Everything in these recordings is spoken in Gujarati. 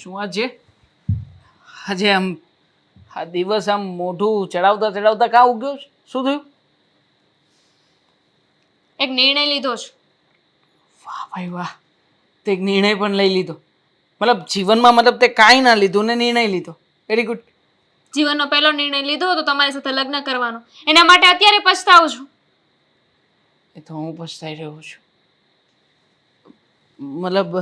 શું આજે આમ આ દિવસ આમ મોઢું ચડાવતા ચડાવતા કાં ઉગ્યો છે? શું થયું? એક નિર્ણય લીધો છે. વાહ ભાઈ વાહ, તે એક નિર્ણય પણ લઈ લીધો. મતલબ જીવનમાં મતલબ તે કાંઈ ના લીધું ને નિર્ણય લીધો. Very good. જીવનનો પહેલો નિર્ણય લીધો તો તમારી સાથે લગ્ન કરવાનો. એના માટે અત્યારે પછતાવું છું. એ તો હું પછતાઈ રહ્યો છું. મતલબ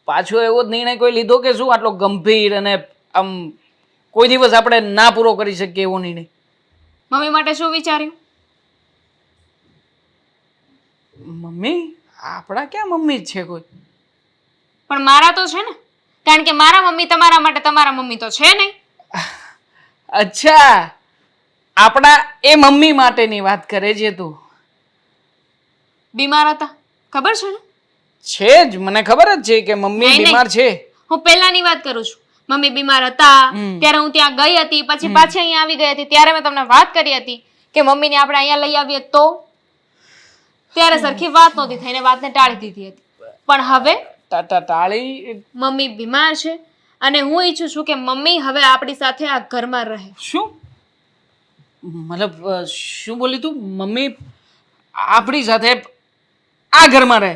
પાછો એવો જ નિર્ણય કોઈ લીધો કે શું આટલો ગંભીર અને આમ કોઈ દિવસ આપણે ના પૂરો કરી શકીએ એવો નિર્ણય? મમ્મી માટે શું વિચાર્યું? મમ્મી? આપણા ક્યાં મમ્મી જ છે કોઈ? પણ મારા તો છે ને, કારણ કે મારા મમ્મી તમારા માટે તમારા મમ્મી તો છે નહીં. અચ્છા, આપણા એ મમ્મી માટેની વાત કરે છે તું? બીમાર હતા, ખબર છે ને? છે જ, મને ખબર જ છે કે મમ્મી નહીં, બીમાર છે. હું પહેલાની વાત કરું છું. મમ્મી બીમાર હતા ત્યારે હું ત્યાં ગઈ હતી, પછી પાછી અહીંયા આવી ગઈ હતી. ત્યારે મેં તમને વાત કરી હતી કે મમ્મીને આપણે અહીંયા લઈ આવીએ તો. ત્યારે સરખી વાત નહોતી થઈને વાતને ટાળી દીધી હતી. પણ હવે ટાળી? મમ્મી બીમાર છે અને હું ઈચ્છું છું કે મમ્મી હવે આપણી સાથે આ ઘરમાં રહે. શું મતલબ શું બોલી તું? મમ્મી આપણી સાથે આ ઘરમાં રહે?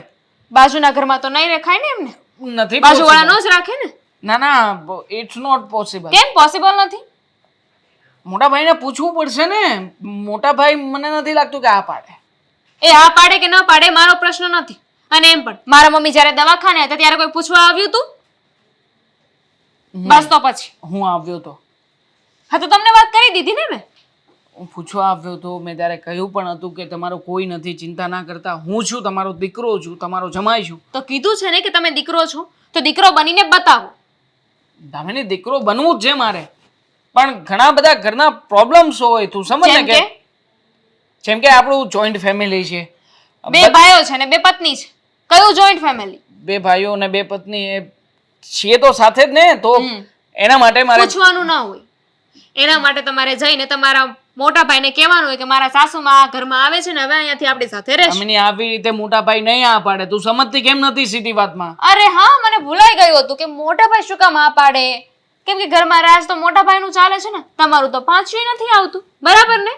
બાજુના ઘરમાં તો નહીં રખાય ને એમને. નથી, બાજુવાળાનો જ રાખે ને. ના ના, ઇટ્સ નોટ પોસિબલ. કેમ પોસિબલ નથી? મોટા ભાઈને પૂછવું પડશે ને. મોટા ભાઈ મને નથી લાગતું કે આ પાડે. એ હા પાડે કે ન પાડે મારો પ્રશ્ન નથી. અને એમ પણ મારા મમ્મી જ્યારે દવાખાને હતા ત્યારે કોઈ પૂછવા આવ્યું તું? બસ તો પછી હું આવ્યો તો. હા તો તમને વાત કરી દીધી ને મેં. હું પૂછવા આવ્યો તો, મેં ત્યારે કહ્યું પણ હતું કે તમારો કોઈ નથી, ચિંતા ના કરતા. હું છું, તમારો દીકરો છું, તમારો જમાઈ છું. તો કીધું છે ને કે તમે દીકરો છો તો દીકરો બનીને બતાવો. દામિની, દીકરો બનવું જ છે મારે, પણ ઘણા બધા ઘરના પ્રોબ્લેમ્સ હોય, તું સમજ ને. કે જેમ કે આપણું જોઈન્ટ ફેમિલી છે, બે ભાઈઓ છે ને બે પત્ની છે. કયું જોઈન્ટ ફેમિલી? બે ભાઈઓ અને બે પત્ની એ છીએ તો સાથે જ ને. તો એના માટે મારે પૂછવાનું ના હોય. એના માટે તમારે જઈને તમારા મોટા ભાઈને કહેવાનું હોય કે મારા સાસુમાં આ ઘરમાં આવે છે ને હવે અહીંયાથી આપણી સાથે રહેશે. અમીની આવી રીતે મોટા ભાઈ નહીં આ પાડે. તું સમજતી કેમ નથી સીધી વાતમાં? અરે હા, મને ભૂલાઈ ગયું હતું કે મોટા ભાઈ શું કામ આ પાડે. કેમ કે ઘરમાં રાજ તો મોટા ભાઈનું ચાલે છે ને, તમારું તો પાંચું નથી આવતું. બરાબર ને?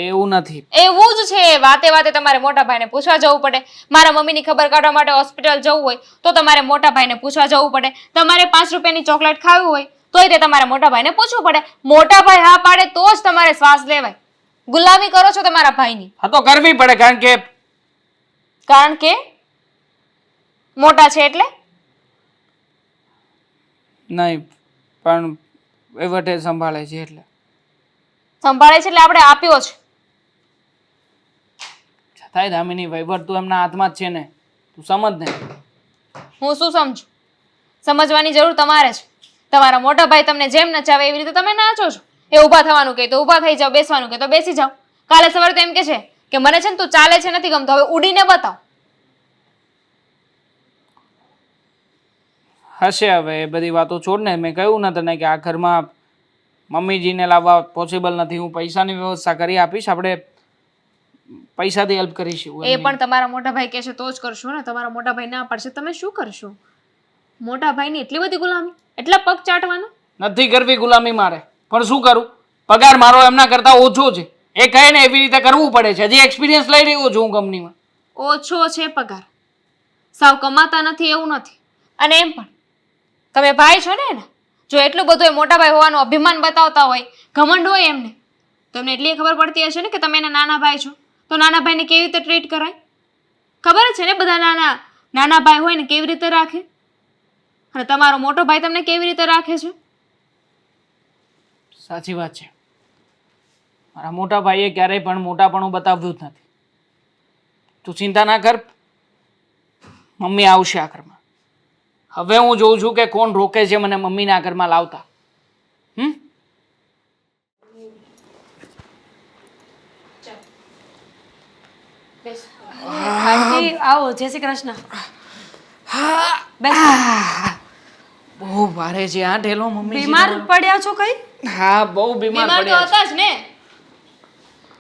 એવું નથી. એવું જ છે. વાતે વાતે તમારે મોટા ભાઈને પૂછવા જવું પડે. મારા મમ્મીની ખબર કાઢવા માટે હોસ્પિટલ જવું હોય તો તમારે મોટા ભાઈને પૂછવા જવું પડે. તમારે 5 રૂપિયાની ચોકલેટ ખાવી હોય તોય તે તમારે મોટા ભાઈને પૂછવું પડે. મોટા ભાઈ હા પાડે તો જ તમારે શ્વાસ લેવાય. ગુલામી કરો છો તમારા ભાઈની. હા તો કરવી પડે, કારણ કે મોટા છે એટલે. નહીં, પણ વહીવટે સંભાળે છે એટલે. સંભાળે છે એટલે આપણે આપ્યો છે. છતાંય દામિની, વહીવટ તો એમના હાથમાં જ છે ને. તું સમજ ને. હું શું સમજુ? સમજવાની જરૂર તમારે છે. તમારા મોટા ભાઈ તમને જેમ નચાવે એવી રીતે તમે નાચો છો. એ ઊભા થવાનું કહે તો ઊભા થઈ જાઓ, બેસવાનું કહે તો બેસી જાઓ. કાલે સવારે તો એમ કે છે કે મને છે ને તું ચાલે છે નથી ગમતો, હવે ઉડીને બતાવ. હશે, હવે એ બધી વાતો છોડ ને. મેં કહ્યું ને તને કે આ ઘરમાં મમ્મીજીને લાવવા પોસિબલ નથી. હું પૈસાની વ્યવસ્થા કરી આપીશ, આપણે પૈસાથી હેલ્પ કરીશું. એ પણ તમારા મોટા ભાઈ કહેશે તો જ કરશો ને. તમારા મોટા ભાઈ ના પડશે તમે શું કરશો? મોટા ભાઈની એટલી બધી ગુલામી, એટલા પગ ચાટવાના? નથી કરવી ગુલામી મારે, પણ શું કરું? પગાર મારો એમના કરતા ઓછો છે. એ કહે ને એવી રીતે કરવું પડે છે. હજી એક્સપિરિયન્સ લઈ રહ્યો છું હું કંપનીમાં. ઓછો છે પગાર, સાવ કમાતા નથી એવું નથી. અને એમ પણ તમે ભાઈ છો ને એના, જો એટલું બધું એ મોટા ભાઈ હોવાનું અભિમાન બતાવતા હોય, ઘમંડ હોય એમને, તમને એટલી ખબર પડતી હશે ને કે તમે એના નાના ભાઈ છો, તો નાના ભાઈને કેવી રીતે ટ્રીટ કરાય? ખબર જ છે ને બધા નાના ભાઈ હોય ને કેવી રીતે રાખે, અને તમારો મોટો ભાઈ તમને કેવી રીતે રાખે છે. સાચી વાત છે. મારા મોટા ભાઈએ ક્યારેય પણ મોટાપણું બતાવ્યું જ નથી. તું ચિંતા ના કર, મમ્મી આવશે આ ઘરમાં. હવે હું જોઉં છું કે કોણ રોકે છે મને મમ્મીને આ ઘરમાં લાવતા. આંટી આવો, જય શ્રી કૃષ્ણ. બહુ ભારે છે આ ઢેલો મમ્મી. બીમાર પડ્યા છો કઈ? હા, બહુ બીમાર પડ્યા હતા જ ને.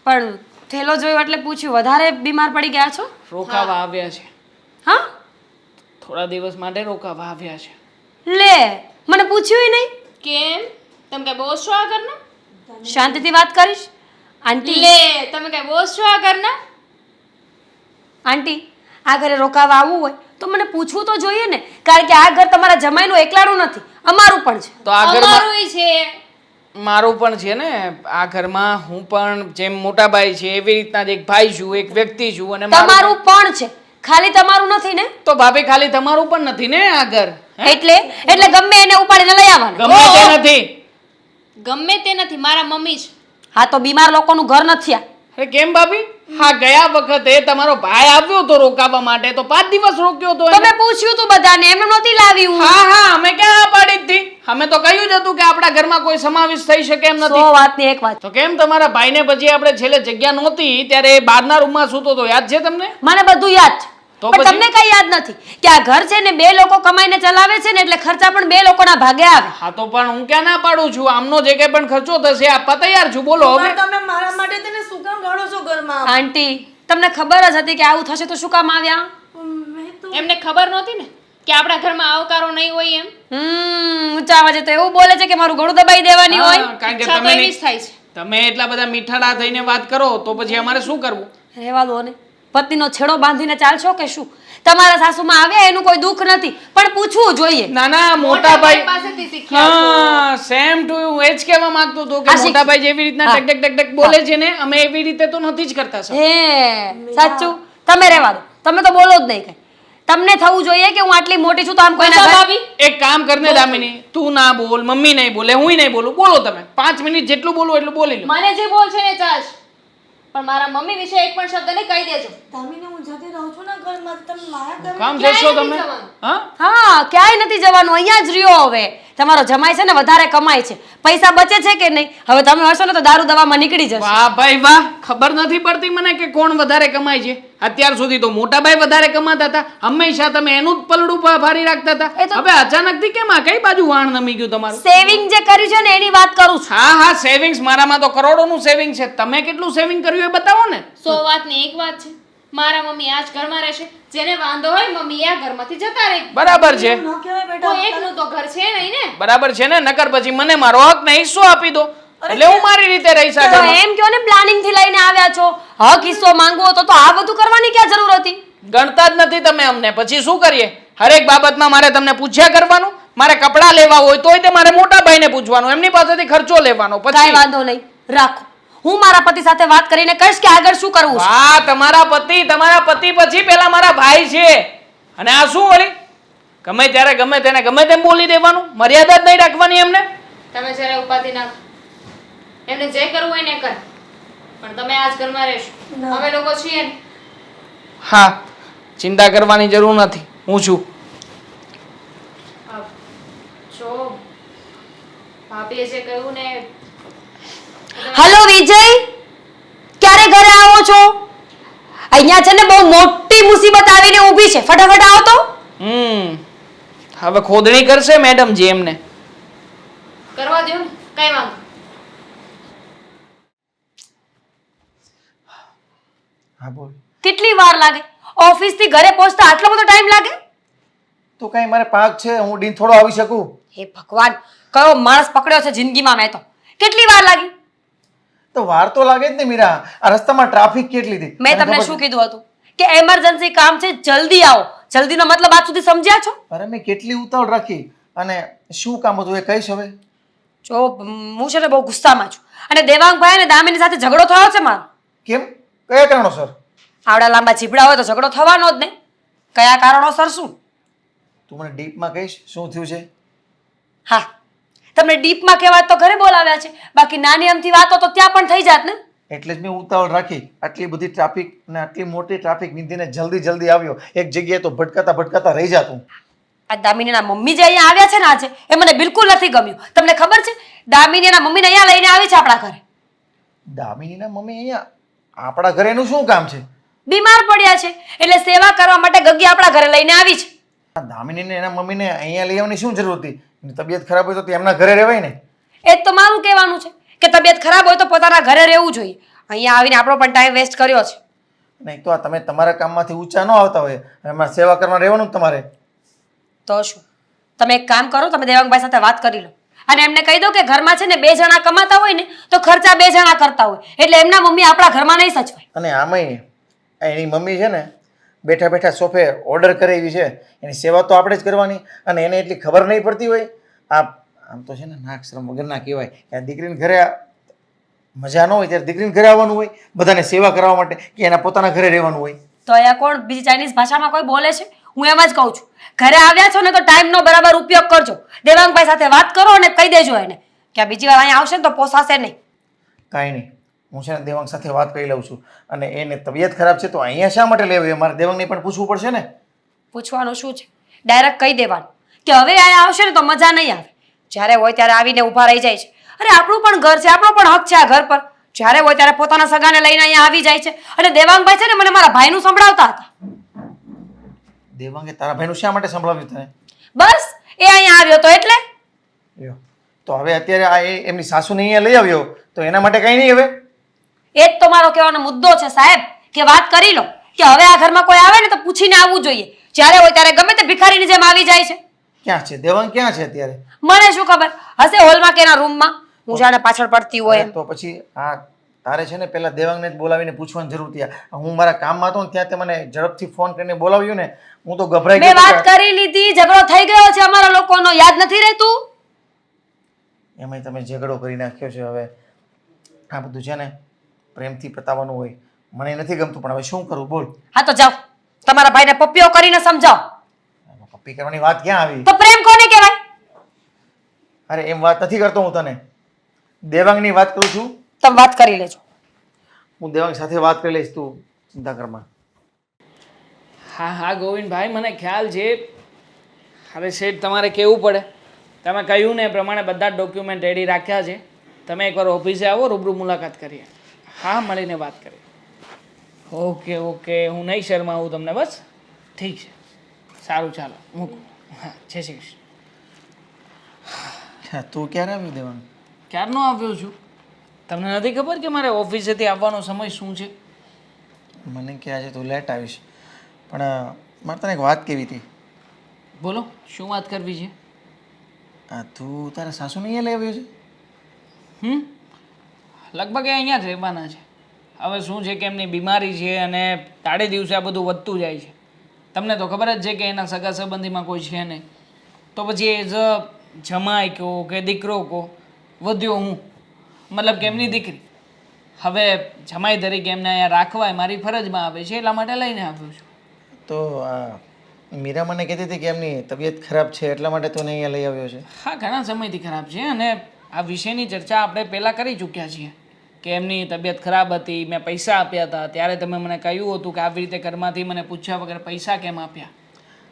પણ થેલો જોયો એટલે પૂછ્યું, વધારે બીમાર પડી ગયા છો? રોકાવા આવ્યા છે. હા, થોડા દિવસ માટે રોકાવા આવ્યા છે. લે મને પૂછ્યું નહીં. કેમ તમે કઈ બોસ છો આ ઘરના? શાંતિથી વાત કરીશ. આંટી લે તમે કઈ બોસ છો આ ઘરના? આંટી આ ઘરે રોકાવા આવવું હોય તો મને પૂછવું તો જોઈએ ને, કારણ કે આ ઘર તમારા જમાઈનું એકલાનું નથી, અમારું પણ છે. તો આ ઘરમાં અમારુંય છે. મારું પણ છે ને. આ ઘરમાં હું પણ જેમ મોટા ભાઈ છે એવી રીતના જ એક ભાઈ છું, એક વ્યક્તિ છું. અને તમારું પણ છે, ખાલી તમારું નથી ને. તો ભાભી ખાલી તમારું પણ નથી ને આ ઘર. હે? એટલે ગમે એને ઉપાડીને લઈ આવવાનું. ગમે તે નથી. ગમે તે નથી, મારા મમ્મી છે. હા તો બીમાર લોકોનું ઘર નથી આ. હે કેમ ભાભી? હા ગયા વખતે તમારો ભાઈ આવ્યો હતો રોકાવા માટે, તો 5 દિવસ રોક્યો હતો એને. તમે પૂછ્યું તું બધાને, એમને નહોતી લાવી હું. હા અમે ક્યાં આ પાડી જ હતી? અમે તો કહ્યું જ હતું કે આપણા ઘરમાં કોઈ સમાવેશ થઈ શકે એમ 100 નથી. વાતની એક વાત. તો કેમ તમારા ભાઈને પછી આપણે છેલ્લે જગ્યા નહોતી ત્યારે એ બહારના રૂમમાં સૂતો હતો, યાદ છે તમને? મને બધું યાદ છે. તો પણ પછી? તમને કઈ યાદ નથી કે આ ઘર છે ને 2 લોકો કમાઈને ચલાવે છે ને, એટલે ખર્ચા પણ 2 લોકોના ભાગે આવે. હા તો પણ હું ક્યાં ના પાડું છું, આમનો જે કઈ પણ ખર્ચો થશે આપવા તૈયાર છું. બોલો હવે. તમે મારા માટે તેને શું કામ ગાળો છો ઘરમાં? આંટી તમને ખબર જ હતી કે આવું થશે તો શું કામ આવ્યા? મેં તો એમને ખબર નહોતી ને કે આપણા ઘરમાં આવકારો નહીં હોય એમ. ઊંચા અવાજે તો એવું બોલે છે કે મારું ગળું દબાઈ દેવાની હોય. હા, કારણ કે ઈચ્છા તો તમે એવી જ થાય છે. તમે એટલા બધા મીઠાડા થઈને વાત કરો તો પછી અમારે શું કરવું? રહેવા દો ને, પતિનો છેડો બાંધીને ચાલશો કે શું? તમારા સાસુમાં આવ્યા એનું કોઈ દુઃખ નથી, પણ પૂછવું જોઈએ. ના ના મોટા ભાઈ પાસેથી શીખ્યા છો. હા સેમ ટુ યુ. એ જ કહેવા માંગતો હતો કે આ શીખ- મોટા ભાઈ જેવી રીતના હા. ટક ટક ટક ટક બોલે છે ને, અમે એવી રીતે તો નથી જ કરતા સર. હે સાચું. તમે રહેવા દો, તમે તો બોલો જ નહીં કઈ. તમને થવું જોઈએ કે હું આટલી મોટી છું તો આમ કોઈના બસ ઘર- ભાભી, એક કામ કરને દામિની, તું ના બોલ, મમ્મી નહીં બોલે, હુંય નહીં બોલું. બોલો તમે 5 મિનિટ જેટલું બોલવું એટલું બોલી લો. મને જે બોલ છે ને ચાલશે, પણ મારા મમ્મી વિશે એક પણ શબ્દ નહીં કહી દેજો. દામિની હું જતી રહું છું ને ઘરમાં, તમે મારા ઘરમાં કામ ક્યાંય જશો નથી તમે? જવાનું. હા હા ક્યાંય નથી જવાનું, અહીંયા જ રહ્યો. હવે તમારો જમાઈ છે ને વધારે કમાય છે, પૈસા બચે છે કે નહીં? હવે તમે હશો ને તો દારૂ દવામાં નીકળી જશે. વાહ ભાઈ વાહ, ખબર નથી પડતી મને કે કોણ વધારે કમાય છે. અત્યાર સુધી તો મોટા ભાઈ વધારે કમાતા હતા, હંમેશા તમે એનું જ પલડું ભારી રાખતા હતા. એ તો- હવે અચાનકથી કેમ આ કઈ બાજુ વાણ નમી ગયું તમારું? સેવિંગ જે કર્યું છે ને એની વાત કરું છું. હા હા સેવિંગ્સ, મારામાં તો કરોડોનું સેવિંગ છે. તમે કેટલું સેવિંગ કર્યું એ બતાવો ને. 100 વાતની એક વાત છે, મારા મમ્મી આ જ ઘરમાં રહેશે. જેને વાંધો હોય મમ્મી આ ઘરમાંથી જતા રહે. બરાબર છે, ન કહેવાય બેટા. કોઈ એકનું તો ઘર છે નહીં ને. બરાબર છે ને. નકર પછી મને મારો હક ને હિસ્સો આપી દો, એટલે હું મારી રીતે રહીશ આ તો ઘરમાં. એમ કયો ને પ્લાનિંગ થી લઈને આવ્યા છો, હક હિસ્સો માંગવો હતો તો આ બધું કરવાની ક્યાં જરૂર હતી? ગણતા જ નથી તમે અમને. પછી શું કરીએ? હરેક બાબતમાં મારે તમને પૂછ્યા કરવાનું. મારે કપડાં લેવા હોય તોય તે મારે મોટા ભાઈને પૂછવાનું, એમની પાસેથી ખર્ચો લેવાનો. કાંઈ પછી વાંધો નહીં, રાખો. હું મારા પતિ સાથે વાત કરીને કહીશ કે આગળ શું કરવું છે. વાહ, તમારા પતિ પછી પેલા મારા ભાઈ છે. અને આ શું વળી ગમે ત્યારે ગમે તેને ગમે તેમ બોલી દેવાનું, મર્યાદા જ નહીં રાખવાની એમને. તમે જ્યારે ઉપાધિ નાખો, એમને જે કરવું હોય ને કર, પણ તમે આ જ ઘરમાં રહેશો. અમે લોકો છીએ ને. હા, ચિંતા કરવાની જરૂર નથી, હું છું. જો ભાભીએ જે કહ્યું ને, હલો વિજય, ક્યારે ઘરે આવો છો? અહીંયા છે ને બહુ મોટી મુસીબત આવીને ઊભી છે, ફટાફટ આવો તો. હવે ખોદણી કરશે મેડમ જી એમને. કરવા દો ને, કઈ વાંધો. હા બોલ. કેટલી વાર લાગે? ઓફિસ થી ઘરે પહોંચતા આટલો બધો ટાઈમ લાગે? તો કઈ મારે પાક છે, હું ડીન થોડો આવી શકું? હે ભગવાન, કયો માણસ પકડ્યો છે જિંદગીમાં મેં તો. કેટલી વાર લાગી? તો વાર તો લાગે જ ને મીરા. આ રસ્તામાં ટ્રાફિક કેટલી હતી મેં તને તમને ખબર શું છે? કીધું હતું કે એમરજન્સી કામ છે, જલ્દી આવો. જલ્દીનો મતલબ આજ સુધી સમજ્યા છો? અરે મેં કેટલી ઉતાવળ રાખી. અને શું કામ હતું એ કહીશ હવે? જો હું છે ને બહુ ગુસ્સામાં છું, અને દેવાંગભાઈ અને દામિની સાથે ઝઘડો થયો છે મારો. કેમ? કયા કારણોસર? આવડા લાંબા જીભડા હોય તો ઝઘડો થવાનો જ ને. કયા કારણોસર શું? તું મને ડીપમાં કહીશ શું થયું છે? હા, તમને ડીપમાં કહેવાય તો ઘરે બોલાવ્યા છે, બાકી નાની અમથી વાતો તો ત્યાં પણ થઈ જાત ને. એટલે જ મેં ઉતાવળ રાખી. આટલી બધી ટ્રાફિક અને આટલી મોટી ટ્રાફિક વિંધીને જલ્દી આવ્યો. એક જગ્યાએ તો ભટકાતા રહી જાતું. આ દામિનીના મમ્મી જે અહીંયા આવ્યા છે ને આજે, એ મને બિલકુલ નથી ગમ્યું. તમને ખબર છે દામિનીના મમ્મીને અહીંયા લઈને આવી છે આપણા ઘરે? દામિનીના મમ્મી અહીંયા આપણા ઘરે એનું શું કામ છે? બીમાર પડ્યા છે એટલે સેવા કરવા માટે ગગી આપણા ઘરે લઈને આવી છે. આ દામિનીને એના મમ્મીને અહીંયા લઈ આવવાની શું જરૂર હતી? એની તબિયત ખરાબ હોય તો એમના ઘરે રહેવાય ને. એ જ તો મારું કહેવાનું છે કે તબિયત ખરાબ હોય તો પોતાના ઘરે રહેવું જોઈએ. અહીંયા આવીને આપણો પણ ટાઈમ વેસ્ટ કર્યો છે. નહીં તો આ તમે તમારા કામમાંથી ઊંચા ન આવતા હોય અને એમાં સેવા કરવા રહેવાનું જ તમારે. તો શું? તમે એક કામ કરો, તમે દેવાંગભાઈ સાથે વાત કરી લો અને એમને કહી દો કે ઘરમાં છે ને 2 જણા કમાતા હોય ને તો ખર્ચા 2 જણા કરતા હોય, એટલે એમના મમ્મી આપણા ઘરમાં નહીં સચવાય. અને આમાંય એની મમ્મી છે ને બેઠા બેઠા સોફે ઓર્ડર કરેલી છે, એની સેવા તો આપણે જ કરવાની, અને એને એટલી ખબર નહીં પડતી હોય. આમ તો છે ને નાક શરમ વગરના કહેવાય કે આ દીકરીને ઘરે મજા ન હોય ત્યારે દીકરીને ઘરે આવવાનું હોય બધાને સેવા કરવા માટે, કે એના પોતાના ઘરે રહેવાનું હોય. તો અહીંયા કોણ બીજી ચાઇનીઝ ભાષામાં કોઈ બોલે છે? હું એમ જ કહું છું, ઘરે આવ્યા છો ને તો ટાઈમનો બરાબર ઉપયોગ કરજો. દેવાંગભાઈ સાથે વાત કરો અને કહી દેજો એને કે આ બીજી વાર અહીંયા આવશે ને તો પોસાશે નહીં. કાંઈ નહીં, હું છે ને દેવાંગ સાથે વાત કરી લઉં છું, અને એને તબિયત ખરાબ છે તો અહીંયા શા માટે લેવી? મારે દેવાંગને પણ પૂછવું પડશે ને. પૂછવાનું શું છે? ડાયરેક્ટ કહી દેવાનું કે હવે અહીંયા આવશે ને તો મજા નહીં આવે. જ્યારે હોય ત્યારે આવીને ઊભા રહી જાય છે. અરે આપણું પણ ઘર છે, આપણો પણ હક છે આ ઘર પર. જ્યારે હોય ત્યારે પોતાના સગાને લઈને અહીંયા આવી જાય છે. અને દેવાંગભાઈ છે ને મને મારા ભાઈનું સંભળાવતા હતા. દેવાંગે તારા ભાઈનું શા માટે સંભળાવ્યું તને? બસ એ અહીંયા આવ્યો તો એટલે. લ્યો, તો હવે અત્યારે આ એમની સાસુને અહીંયા લઈ આવ્યો તો એના માટે કાંઈ નહીં હવે? એ જ તો મારો કહેવાનો મુદ્દો છે સાહેબ, કે વાત કરી લો કે હવે આ ઘરમાં કોઈ આવે ને તો પૂછીને આવવું જોઈએ. જ્યારે હોય ત્યારે ગમે તે ભિખારીની જેમ આવી જાય છે. ક્યાં છે દેવાંગ? ક્યાં છે અત્યારે? મને શું ખબર, હશે હોલમાં કે એના રૂમમાં. હું જાણે પાછળ પડતી હોય એમ. તો પછી આ તારે છે ને પેલા દેવાંગને જ બોલાવીને પૂછવાની જરૂર હતી. હું મારા કામમાં હતો ને ત્યાં તે મને ઝડપથી ફોન કરીને બોલાવ્યું ને, હું તો ગભરાઈ મેં ગયો. વાત કરી લીધી, ઝઘડો થઈ ગયો છે અમારા લોકોનો, યાદ નથી રહેતું? એમાંય તમે ઝઘડો કરી નાખ્યો છે. હવે આ બધું છે ને પ્રેમથી પતાવવાનું હોય. મને નથી ગમતું, પણ હવે શું કરું બોલ. હા તો જાઓ, તમારા ભાઈને પપ્પીઓ કરીને સમજાવો. પપ્પી કરવાની વાત ક્યાં આવી? તો પ્રેમ કોને કહેવાય? અરે એમ વાત નથી કરતો હું તને, દેવાંગની વાત કરું છું. તમે વાત કરી લેજો. હું દેવાંગ સાથે વાત કરી લઈશ, તું ચિંતા કરમાં. હા હા ગોવિંદભાઈ, મને ખ્યાલ છે. હવે શેઠ તમારે કહેવું પડે. તમે કહ્યું ને એ પ્રમાણે બધા જ ડોક્યુમેન્ટ રેડી રાખ્યા છે. તમે એકવાર ઓફિસે આવો, રૂબરૂ મુલાકાત કરીએ. હા, મળીને વાત કરીએ. ઓકે ઓકે, હું નહીં શરમાવું તમને. બસ ઠીક છે, સારું, ચાલો મૂકું. હા, જય શ્રી કૃષ્ણ. તું ક્યારે આવ્યું દેવાંગ? ક્યારનો આવ્યો છું? તમને નથી ખબર કે મારે ઓફિસેથી આવવાનો સમય શું છે? મને કે આજે તું લેટ આવીશ, પણ મારે તને એક વાત કહેવી હતી. બોલો, શું વાત કરવી છે? તું તારા સાસુને અહીંયા લઈ આવ્યો છે? લગભગ એ અહીંયા જ રહેવાના છે. હવે શું છે કે એમની બીમારી છે અને તાળે દિવસે આ બધું વધતું જાય છે. તમને તો ખબર જ છે કે એના સગા સંબંધીમાં કોઈ છે નહીં, તો પછી એઝ અ જમાઈ કહો કે દીકરો કહો, વધ્યો હું, મતલબ કે એમની દીકરી. હવે જમાઈ તરીકે એમને અહીંયા રાખવા એ મારી ફરજમાં આવે છે, એટલા માટે લઈને આવ્યો છું. તો મીરા મને કહેતી હતી કે એમની તબિયત ખરાબ છે એટલા માટે તું અહીંયા લઈ આવ્યો છે. હા, ઘણા સમયથી ખરાબ છે અને આ વિષયની ચર્ચા આપણે પહેલાં કરી ચૂક્યા છીએ કે એમની તબિયત ખરાબ હતી. મેં પૈસા આપ્યા હતા, ત્યારે તમે મને કહ્યું હતું કે આવી રીતે ઘરમાંથી મને પૂછ્યા વગર પૈસા કેમ આપ્યા.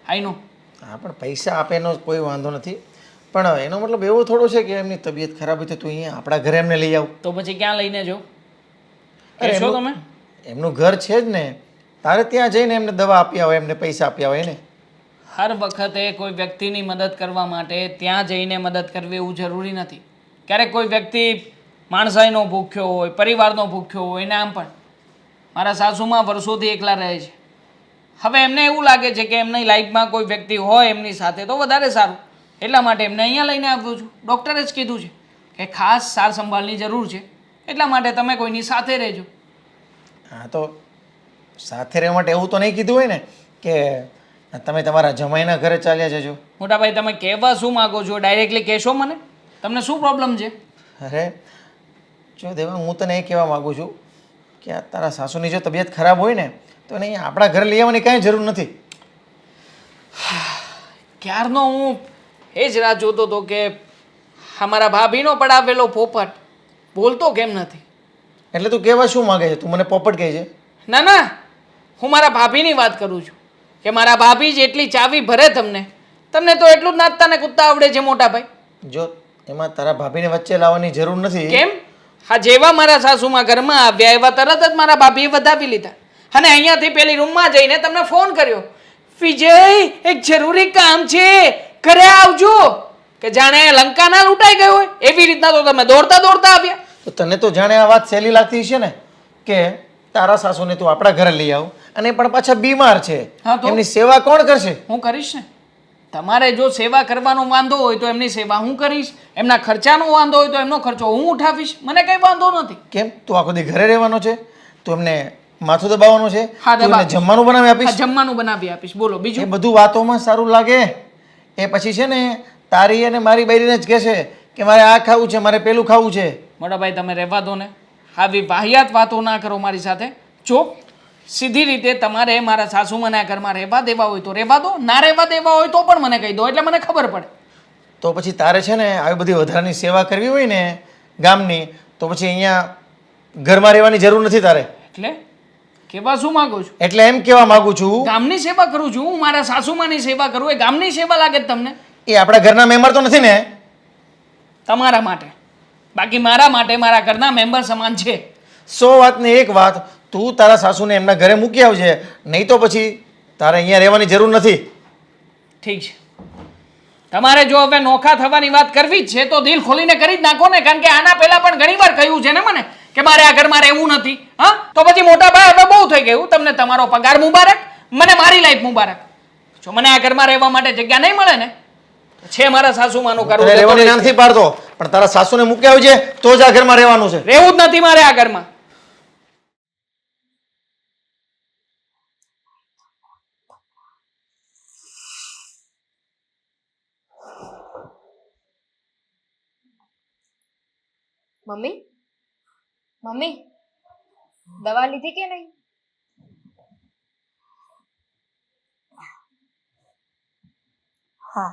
આઈ નો. હા, પણ પૈસા આપે એનો કોઈ વાંધો નથી, પણ એનો મતલબ એવો થોડો છે કે એમની તબિયત ખરાબ હોય તો તું અહીંયા આપણા ઘરે એમને લઈ આવ. તો પછી ક્યાં લઈને જો? અરે કહેશો તમે? એમનું ઘર છે જ ને, તારે ત્યાં જઈને એમને દવા આપ્યા હોય, એમને પૈસા આપ્યા હોય ને. હર વખતે કોઈ વ્યક્તિની મદદ કરવા માટે ત્યાં જઈને મદદ કરવી એવું જરૂરી નથી. ક્યારેક કોઈ વ્યક્તિ માણસાઈનો ભૂખ્યો હોય, પરિવારનો ભૂખ્યો હોય, એને આમ પણ મારા સાસુમાં વર્ષોથી એકલા રહે છે. હવે એમને એવું લાગે છે કે એમની લાઈફમાં કોઈ વ્યક્તિ હોય એમની સાથે તો વધારે સારું, એટલા માટે એમને અહીંયા લઈને આવ્યો છું. ડૉક્ટરે જ કીધું છે કે ખાસ સાર સંભાળની જરૂર છે, એટલા માટે તમે કોઈની સાથે રહેજો. હા, તો સાથે રહેવા માટે એવું તો નહીં કીધું હોય ને કે તમે તમારા જમાઈના ઘરે ચાલ્યા જજો. મોટા ભાઈ, તમે કહેવા શું માગો છો? ડાયરેક્ટલી કહેશો મને, તમને શું પ્રોબ્લેમ છે? અરે જો દેવાંગ, હું તને એ કહેવા માગું છું કે આ તારા સાસુની જો તબિયત ખરાબ હોય ને તો એને અહીંયા આપણા ઘરે લઈ આવવાની કાંઈ જરૂર નથી. ક્યારનો હું એ જ રાહ જોતો હતો કે અમારા ભાભીનો પડાવેલો પોપટ બોલતો કેમ નથી. એટલે તું કહેવા શું માગે છે? તું મને પોપટ કહે છે? ના ના, હું મારા ભાભીની વાત કરું છું કે મારા ભાભી જેટલી ચાવી ભરે તમને, તમને તો એટલું જ નાચતા ને કૂદતા આવડે છે મોટા ભાઈ. જો એમાં તારા ભાભીને વચ્ચે લાવવાની જરૂર નથી. કેમ? હા, જેવા મારા સાસુમાં ઘરમાં આવ્યા એવા તરત જ મારા ભાભીએ વધાવી લીધા અને અહીંયાથી પેલી રૂમમાં જઈને તમને ફોન કર્યો, વિજય એક જરૂરી કામ છે, ઘરે આવજો. કે જાણે લંકા ના લૂંટાઈ ગયો હોય એવી રીતના તો તમે દોડતા દોડતા આવ્યા. તો તને તો જાણે આ વાત સહેલી લાગતી છે ને કે તારા સાસુને તું આપણા ઘરે લઈ આવ, અને પણ પાછા બીમાર છે, હા તો? એમની સેવા કોણ કરશે? હું કરીશ ને. તમારે જો સેવા કરવાનો વાંધો હોય તો એમની સેવા હું કરીશ, એમના ખર્ચાનો વાંધો હોય તો એમનો ખર્ચો હું ઉઠાવીશ, મને કંઈ વાંધો નથી. કેમ તું આખો દી ઘરે રહેવાનો છે? તું એમને માથું દબાવવાનું છે? હા, તું એમને દબાવીશ. જમવાનું બનાવી આ આપીશ? જમવાનું બનાવી આપીશ. બોલો એ બીજું. બધું વાતોમાં સારું લાગે, એ પછી છે ને તારી અને મારી બૈરીને જ કહેશે કે મારે આ ખાવું છે, મારે પેલું ખાવું છે. મોટા ભાઈ તમે રહેવા દો ને, આવી વાહિયાત વાતો ના કરો મારી સાથે. જો સીધી રીતે તમારે મારા સાસુમાને આ ઘરમાં રહેવા દેવા હોય તો રહેવા દો, ના રહેવા દેવા હોય તો પણ મને કહી દો, એટલે મને ખબર પડે. તો પછી તારે છે ને આવી બધી વધારાની સેવા કરવી હોય ને ગામની, તો પછી અહીંયા ઘરમાં રહેવાની જરૂર નથી તારે. એટલે કેવા શું માંગુ છું? એટલે એમ કહેવા માંગુ છું, ગામની સેવા કરું છું હું, મારા સાસુમાની સેવા કરું, એ ગામની સેવા લાગે છે તમને? એ આપણા ઘરના મેમ્બર તો નથી ને? તમારા માટે, બાકી મારા માટે મારા ઘરના મેમ્બર સમાન છે. 100 વાતની એક વાત, તું તારા સાસુને એમના ઘરે મૂકી આવજે, નહીં તો પછી તારે અહીંયા રહેવાની જરૂર નથી. ઠીક છે, તમારે જો હવે નોખા થવાની વાત કરવી જ છે તો દિલ ખોલીને કરી જ નાખો ને, કારણ કે આના પહેલા પણ ઘણી વાર કહ્યું છે ને મને કે મારે આ ઘરમાં રહેવું નથી. હા, તો પછી મોટા ભાઈ હવે બહુ થઈ ગયું. તમને તમારો પગાર મુબારક, મને મારી લાઈફ મુબારક. જો મને આ ઘરમાં રહેવા માટે જગ્યા નહીં મળે ને તો છે મારા સાસુમાનું કરવું તારે છે તો રહેવાની ના રહીશ. નથી પાડતો, પણ તારા સાસુને મૂકી આવજે તો જ આ ઘરમાં રહેવાનું છે. રહેવું જ નથી મારે આ ઘરમાં. મમ્મી મમ્મી દવા લીધી કે નહીં? હા,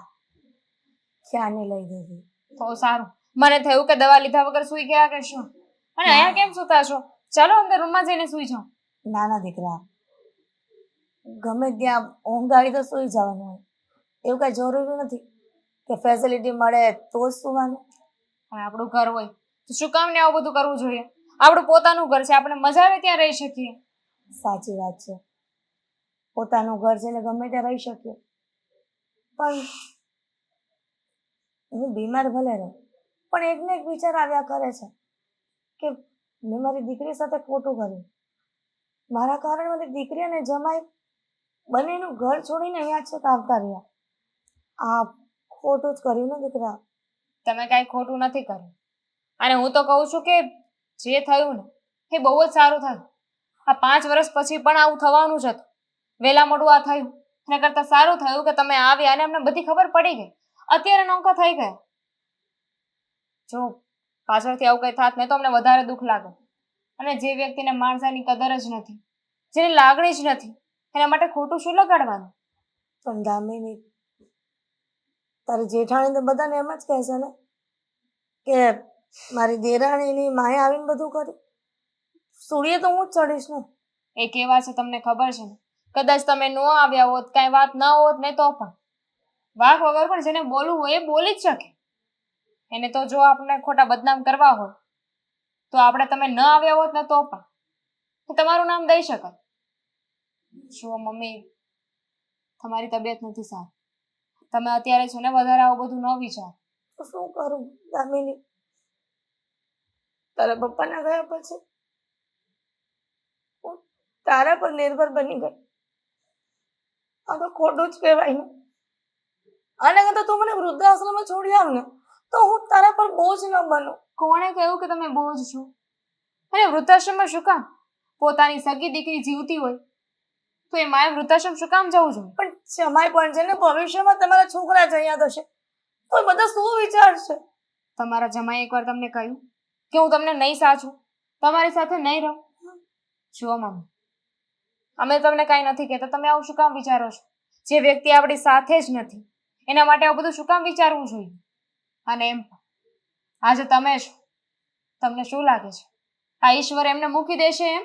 ક્યાંની લઈ દીધી. તો સારું. મને થયું કે દવા લીધા વગર સૂઈ ગયા કે શું. અને અહીંયા કેમ સૂતા છો? ચાલો અંદર રૂમમાં જઈને સૂઈ જાઓ. નાના દીકરા, ગમે ત્યાં ઊંઘ આવી તો સૂઈ જવાનું હોય, એવું કાંઈ જરૂરી નથી કે ફેસિલિટી મળે તો જ સૂવાનું. પણ આપણું ઘર હોય તો શું કામ ને આવું બધું કરવું જોઈએ? આપણું પોતાનું ઘર છે, આપણે મજા આવે ત્યાં રહી શકીએ. સાચી વાત છે, પોતાનું ઘર છે એટલે ગમે ત્યાં રહી શકીએ, પણ હું બીમાર ભલે રહું પણ એકને એક વિચાર આવ્યા કરે છે કે મેં મારી દીકરી સાથે ખોટું કર્યું, મારા કારણે મારી દીકરી અને જમાઈ બંનેનું ઘર છોડીને અહીંયા છેક આવતા રહ્યા. આ ખોટું જ કર્યું ને દીકરા. તમે કાંઈ ખોટું નથી કર્યું. અને હું તો કહું છું કે જે થયું ને એ બહુ જ સારું થયું. આ 5 વર્ષ પછી પણ આવું થવાનું જ હતું. વહેલા મોડું આ થયું એના કરતાં સારું થયું કે તમે આવ્યા અને અમને બધી ખબર પડી ગઈ. અત્યારે નોકા થઈ ગયા. જો પાછળથી આવું કંઈ થાત ને તો અમને વધારે દુઃખ લાગે. અને જે વ્યક્તિને માણસાની કદર જ નથી, જેની લાગણી જ નથી, એના માટે ખોટું શું લગાડવાનું? પણ દામિની, તારી જેઠાણી તો બધાને એમ જ કહે છે ને કે મારી દેરાણીની માએ આવીને બધું કર્યું. સૂર્ય તો હું જ ચડીશ ને. એ કેવા છે તમને ખબર છે ને? કદાચ તમે ન આવ્યા હોત, કાંઈ વાત ન હોત ને તો પણ વાક વગર પણ જેને બોલવું હોય એ બોલી જ શકે. એને તો જો આપણે ખોટા બદનામ કરવા હોય તો આપણે તમે ન આવ્યા હોત ને તો પણ તમારું નામ દઈ શકાય. જો મમ્મી, તમારી તબિયત નથી સારી, તમે અત્યારે છે ને વધારે આવું બધું ન વિચાર. તો શું કરું દામિની? તારા પપ્પાના ગયા પછી હું તારા પર નિર્ભર બની ગઈ. આ તો ખોટું જ કહેવાય ને. આના કરતાં તું મને વૃદ્ધાશ્રમમાં છોડી આવ ને તો હું તારા પર બોજ ન બનું. કોણે કહ્યું કે તમે બોજ છો? અને વૃદ્ધાશ્રમમાં શું કામ? પોતાની સગી દીકરી જીવતી હોય તો એ માએ વૃદ્ધાશ્રમ શું કામ જવું જોઈએ? પણ જમાઈ પણ છે ને, ભવિષ્યમાં તમારા છોકરા જયા થશે તો બધા શું વિચારશે? તમારા જમાઈ એકવાર તમને કહ્યું કે હું તમને નહીં સાચું, તમારી સાથે નહીં રહું? જુઓ મમ્મી, અમે તમને કાંઈ નથી કહેતા, તમે આવું શું કામ વિચારો છો? જે વ્યક્તિ આપણી સાથે જ નથી એના માટે આવું બધું શું કામ વિચારવું જોઈએ? અને એમ પણ આજે તમે છો, તમને શું લાગે છે આ ઈશ્વર એમને મૂકી દેશે એમ?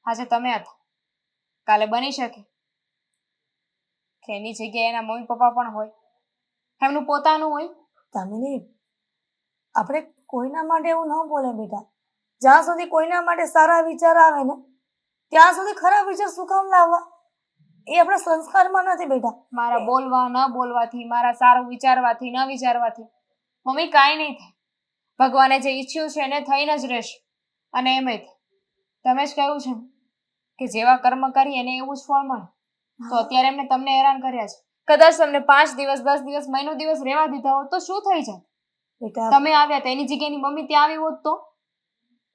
આજે તમે હતા, કાલે બની શકે કે એની જગ્યાએ એના મમ્મી પપ્પા પણ હોય, એમનું પોતાનું હોય. દામિની, આપણે કોઈના માટે એવું ન બોલે બેટા. જ્યાં સુધી કોઈના માટે સારા વિચાર આવે ને ત્યાં સુધી ખરાબ વિચાર શું કામ લાવવા? એ આપણા સંસ્કારમાં નથી બેટા. મારા બોલવા ન બોલવાથી, મારા સારું વિચારવાથી ન વિચારવાથી મમ્મી કાંઈ નહીં થાય. ભગવાને જે ઈચ્છ્યું છે એને થઈને જ રહેશે. અને એમ તમે જ કહ્યું છે કે જેવા કર્મ કરી એને એવું જ ફળ મળે. તો અત્યારે એમને તમને હેરાન કર્યા છે, કદાચ તમને 5 દિવસ 10 દિવસ મહિનો દિવસ રહેવા દીધા હોત તો શું થઈ જાય? બેટા તમે આવ્યા તો એની જગ્યાએ એની મમ્મી ત્યાં આવી હોત તો?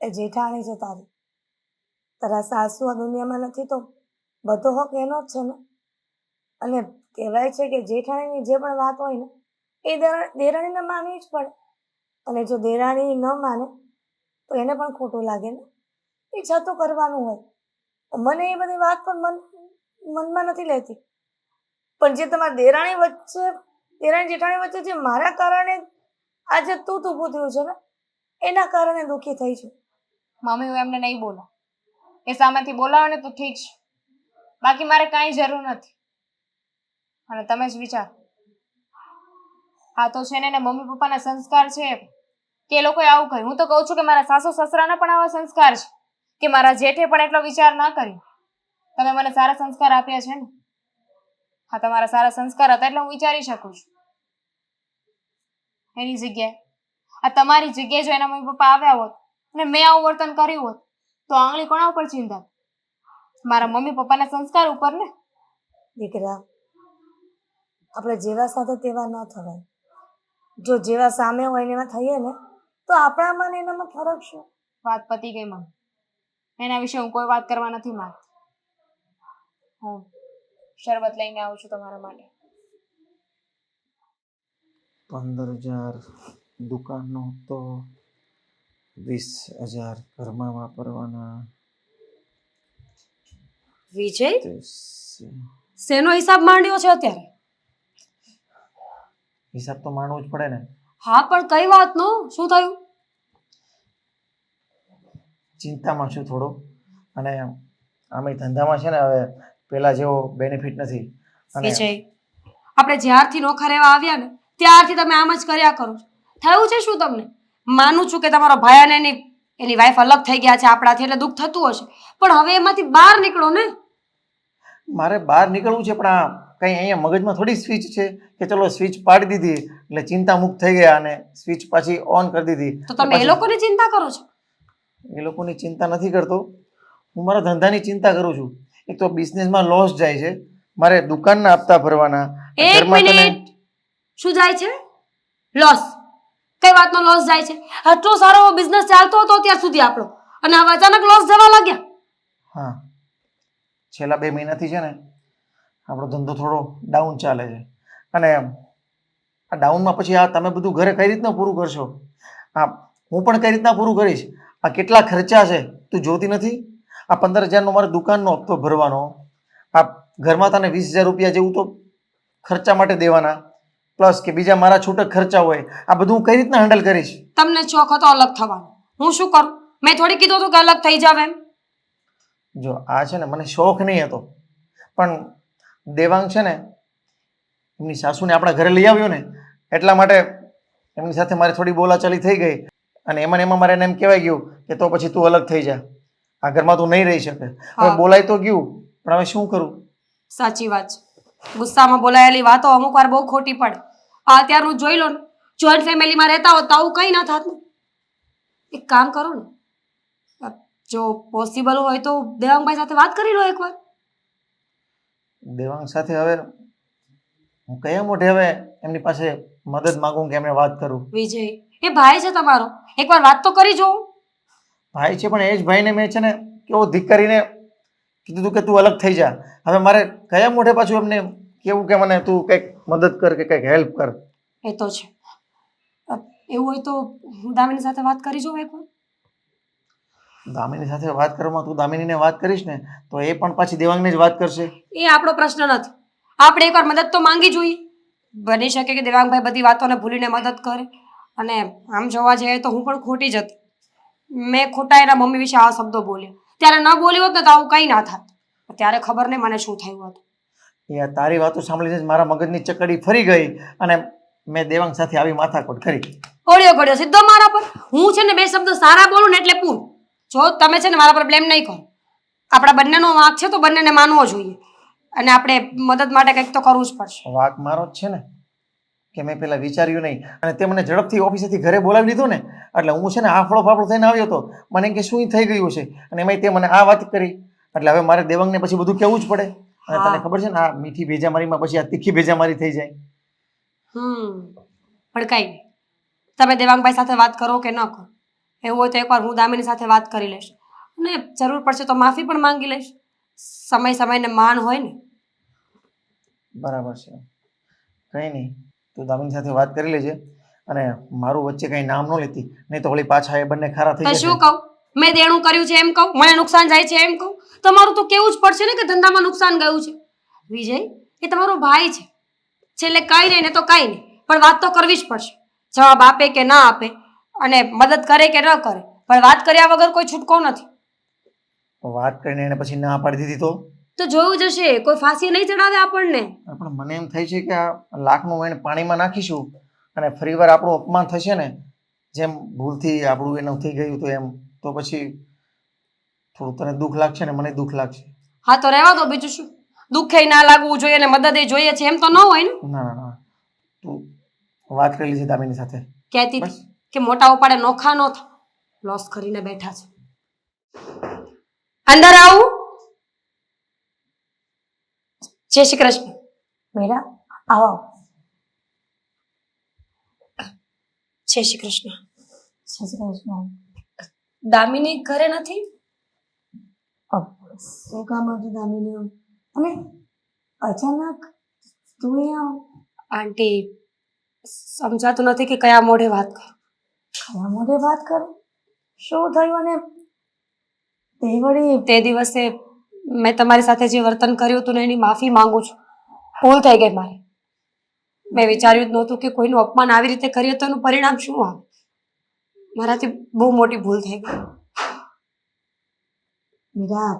એ જેઠાણી છે તારી, તારા સાસુ આ દુનિયામાં નથી તો બધો હક એનો જ છે ને. અને કહેવાય છે કે જેઠાણીની જે પણ વાત હોય ને એ દેરાણીને માનવી જ પડે. અને જો દેરાણી ન માને તો એને પણ ખોટું લાગે ને, એ છતું કરવાનું હોય. મને એ બધી વાત પણ મનમાં નથી લેતી, પણ જે તમારા દેરાણી જેઠાણી વચ્ચે જે મારા કારણે આજે તું ઊભું થયું છે ને એના કારણે દુઃખી થઈ છું. મમ્મી હું એમને નહીં બોલા, એ સામેથી બોલાવે ને તો ઠીક છે, બાકી મારે કાંઈ જરૂર નથી. અને તમે જ વિચારો, આ તો છે ને એના મમ્મી પપ્પાના સંસ્કાર છે કે એ લોકોએ આવું કર્યું. હું તો કહું છું કે મારા સાસુ સસરાના પણ આવા સંસ્કાર છે કે મારા જેઠે પણ એટલો વિચાર ના કર્યો. તમે મને સારા સંસ્કાર આપ્યા છે ને, હા તમારા સારા સંસ્કાર હતા એટલે હું વિચારી શકું છું. એની જગ્યાએ આ તમારી જગ્યાએ જો એના મમ્મી પપ્પા આવ્યા હોત અને મેં આવું વર્તન કર્યું હોત તો આંગળી કોના ઉપર ચિંતા? મારા મમ્મી પપ્પાના સંસ્કાર ઉપર ને. દીકરા, આપણે જેવા સાથે તેવા ન થવાય. જો જેવા સામે હોય ને એમાં થઈએ ને તો આપણામાં ને એનામાં ફરક શું? વાત પતી ગઈ મમ્મી, એના વિશે હું કોઈ વાત કરવા નથી માંગતી. હું શરબત લઈને આવું છું તમારા માટે. 15,000 દુકાનનો હપ્તો, 20,000 ઘરમાં વાપરવાના. વિજય, 30. શેનો હિસાબ માંડ્યો છે અત્યારે? હિસાબ તો માંડવો જ પડે ને. હા પણ કઈ વાતનો? શું થયું? ચિંતામાં છું થોડો, અને આમે ધંધામાં છે ને હવે પેલા જેવો બેનિફિટ નથી. અને વિજય, આપણે જ્યારથી નોખા રહેવા આવ્યા ને ત્યારથી તમે આમ જ કર્યા કરો છો. થયું છે શું તમને? માનું છું કે તમારો ભાઈ અને એની વાઈફ અલગ થઈ ગયા છે આપણાથી એટલે દુઃખ થતું હશે, પણ હવે એમાંથી બહાર નીકળો ને. મારે બહાર નીકળવું છે, પણ આ કંઈ અહીંયા મગજમાં થોડી સ્વિચ છે કે ચલો સ્વિચ પાડી દીધી એટલે ચિંતા મુક્ત થઈ ગયા અને સ્વિચ પાછી ઓન કરી દીધી. તો તમે એ લોકોની ચિંતા કરો છો? એ લોકોની ચિંતા નથી કરતો, હું મારા ધંધાની ચિંતા કરું છું. એક તો બિઝનેસમાં લોસ જાય છે, મારે દુકાનના હપ્તા ભરવાના. એક ઘરમાં તને મિનિટ, શું જાય છે? લોસ? કઈ વાતનો લોસ જાય છે? આટલો સારો બિઝનેસ ચાલતો હતો અત્યાર સુધી આપણો, અને હવે અચાનક લોસ જવા લાગ્યા? હા, છેલ્લા 2 મહિનાથી છે ને આપણો ધંધો થોડો ડાઉન ચાલે છે. અને આ ડાઉનમાં પછી આ તમે બધું ઘરે કઈ રીતના પૂરું કરશો? આ હું પણ કઈ રીતના પૂરું કરીશ? આ કેટલા ખર્ચા છે તું જોતી નથી? આ 15,000નો મારે દુકાનનો હપ્તો ભરવાનો, આ ઘરમાં તને 20,000 રૂપિયા જેવું તો ખર્ચા માટે દેવાના, પ્લસ કે બીજા મારા છૂટક ખર્ચા હોય, આ બધું હું કઈ રીતના હેન્ડલ કરીશ? તમને શોખ હતો અલગ થવાનો, હું શું કરું? મેં થોડી કીધું હતું કે અલગ થઈ જાવ એમ. જો આ છે ને મને શોખ નહીં હતો, પણ દેવાંગ છે ને એમની સાસુને આપણા ઘરે લઈ આવ્યો ને એટલા માટે એમની સાથે મારી થોડી બોલાચાલી થઈ ગઈ, અને એમાં મારે એને એમ કહેવાય ગયું કે તો પછી તું અલગ થઈ જા, આ ઘરમાં તું નહીં રહી શકે. હવે બોલાય તો ગયું, પણ હવે શું કરું? સાચી વાત છે, ગુસ્સામાં બોલાયેલી વાતો અમુક વાર બહુ ખોટી પડે. આ અત્યારનું જોઈ લો ને, જોઈન્ટ ફેમિલીમાં રહેતા હોત તો આવું કંઈ ના થાત ને. એક કામ કરો ને, જો પોસિબલ હોય તો દેવાંગભાઈ સાથે વાત કરી લો એકવાર. દેવાંગ સાથે હવે હું કયા મોઢે હવે એમની પાસે મદદ માંગું કે એમને વાત કરું? વિજય, એ ભાઈ છે તમારો, એકવાર વાત તો કરી જોવો. ભાઈ છે, પણ એ જ ભાઈને મેં છે ને કેવો ધિક્કારીને કીધું હતું કે તું અલગ થઈ જા. હવે મારે કયા મોઢે પાછું એમને કેવું કે મને તું કંઈક મદદ કર કે કંઈક હેલ્પ કર? એ તો છે, એવું હોય તો હું દામિની સાથે વાત કરી જોઉં એકવાર. દામિની સાથે વાત કરવામાં તું દામિનીને વાત કરીશ ને તો એ પણ પાછી દેવાંગને જ વાત કરશે. એ આપણો પ્રશ્ન નથી, આપણે એકવાર મદદ તો માંગી જોઈએ. બની શકે કે દેવાંગભાઈ બધી વાતોને ભૂલીને મદદ કરે. અને આમ જોવા જઈએ તો હું પણ ખોટી જ હતી, મેં ખોટા એના મમ્મી વિશે આ શબ્દો બોલ્યા. ત્યારે ન બોલી હોત ને તો આવું કંઈ ના થાત. ત્યારે ખબર નહીં મને શું થયું હતું. એ તારી વાતો સાંભળીને જ મારા મગજની ચકડી ફરી ગઈ અને મેં દેવાંગ સાથે આવી માથાકૂટ કરી. ઓળ્યો ઘડ્યો સીધો મારા પર. હું છે ને 2 શબ્દ સારા બોલું ને એટલે પૂરું. જો તમે છે ને મારા પર બ્લેમ નહીં કરો. આપણા બંનેનો વાંક છે તો બંનેને માનવો જોઈએ, અને આપણે મદદ માટે કંઈક તો કરવું જ પડશે. વાક મારો જ છે ને કે મેં પેલા વિચાર્યું નહીં, અને તે મને ઝડપથી ઓફિસેથી ઘરે બોલાવી લીધો ને એટલે હું છે ને આફળો ફાફળો થઈને આવ્યો હતો. મને કે શું થઈ ગયું છે, અને એમાં તે મને આ વાત કરી એટલે હવે મારે દેવાંગને પછી બધું કહેવું જ પડે. અને તને ખબર છે ને આ મીઠી ભેજામારીમાં પછી આ તીખી ભેજામારી થઈ જાય. પણ કઈ નહીં, તમે દેવાંગભાઈ સાથે વાત કરો કે ન કરો, એવું હોય તો એકવાર હું દામિની સાથે વાત કરી લઈશ અને જરૂર પડશે તો માફી પણ માંગી લઈશ. સમય સમયને માન હોય ને. બરાબર છે, કંઈ નહીં, તું દામિની સાથે વાત કરી લેજે અને મારું વચ્ચે કંઈ નામ ન લેતી, નહીં તો વળી પાછા એ બંને ખારા થઈ તો જશે. શું કહું? મેં દેણું કર્યું છે એમ કહું, મને નુકસાન જાય છે એમ કહું? તમારું તો કેવું જ પડશે ને કે ધંધામાં નુકસાન ગયું છે. વિજય એ તમારો ભાઈ છે, છેલ્લે કઈ નહીં ને તો કઈ નહીં, પણ વાત તો કરવી જ પડશે. જવાબ આપે કે ના આપે અને મદદ કરે કે ન કરે, પણ વાત કર્યા વગર કોઈ છૂટકો નથી. વાત કરીને એને પછી ના પાડી દીધી તો જોયું જશે, કોઈ ફાંસી નહીં ચડાવે આપણને. પણ મને એમ થાય છે કે આ લાખનું વેણ પાણીમાં નાખીશું અને ફરીવાર આપણું અપમાન થશે ને, જેમ ભૂલથી આપણું એનું થઈ ગયું તો એમ, તો પછી થોડું તને દુઃખ લાગશે ને મને દુઃખ લાગશે. હા તો રહેવા દો, બીજું શું. દુઃખે ના લાગવું જોઈએ ને મદદ એ જોઈએ છે એમ તો ન હોય ને. ના ના ના, તું વાત કરી લીધી દામિની સાથે. કહેતી બસ. હતી કે મોટા ઉપાડે નોખા ન થા, લોસ કરીને બેઠા છે. અંદર આવું. જય શ્રી કૃષ્ણ. મીરા, આવો. જય શ્રી કૃષ્ણ. જય શ્રી કૃષ્ણ. દામિની ઘરે નથી? શું કામ હતું દામિની? અને અચાનક તું અહીંયા? આંટી, સમજાતું નથી કે કયા મોઢે વાત કરું. કયા મોઢે વાત કરું? શું થયું? અને તે વળી તે દિવસે મેં તમારી સાથે જે વર્તન કર્યું હતું ને એની માફી માંગુ છું. ભૂલ થઈ ગઈ મારી. મેં વિચાર્યું જ નહોતું કે કોઈનું અપમાન આવી રીતે કરીએ તો એનું પરિણામ શું આવે. મારાથી બહુ મોટી ભૂલ થઈ ગઈ. મીરા,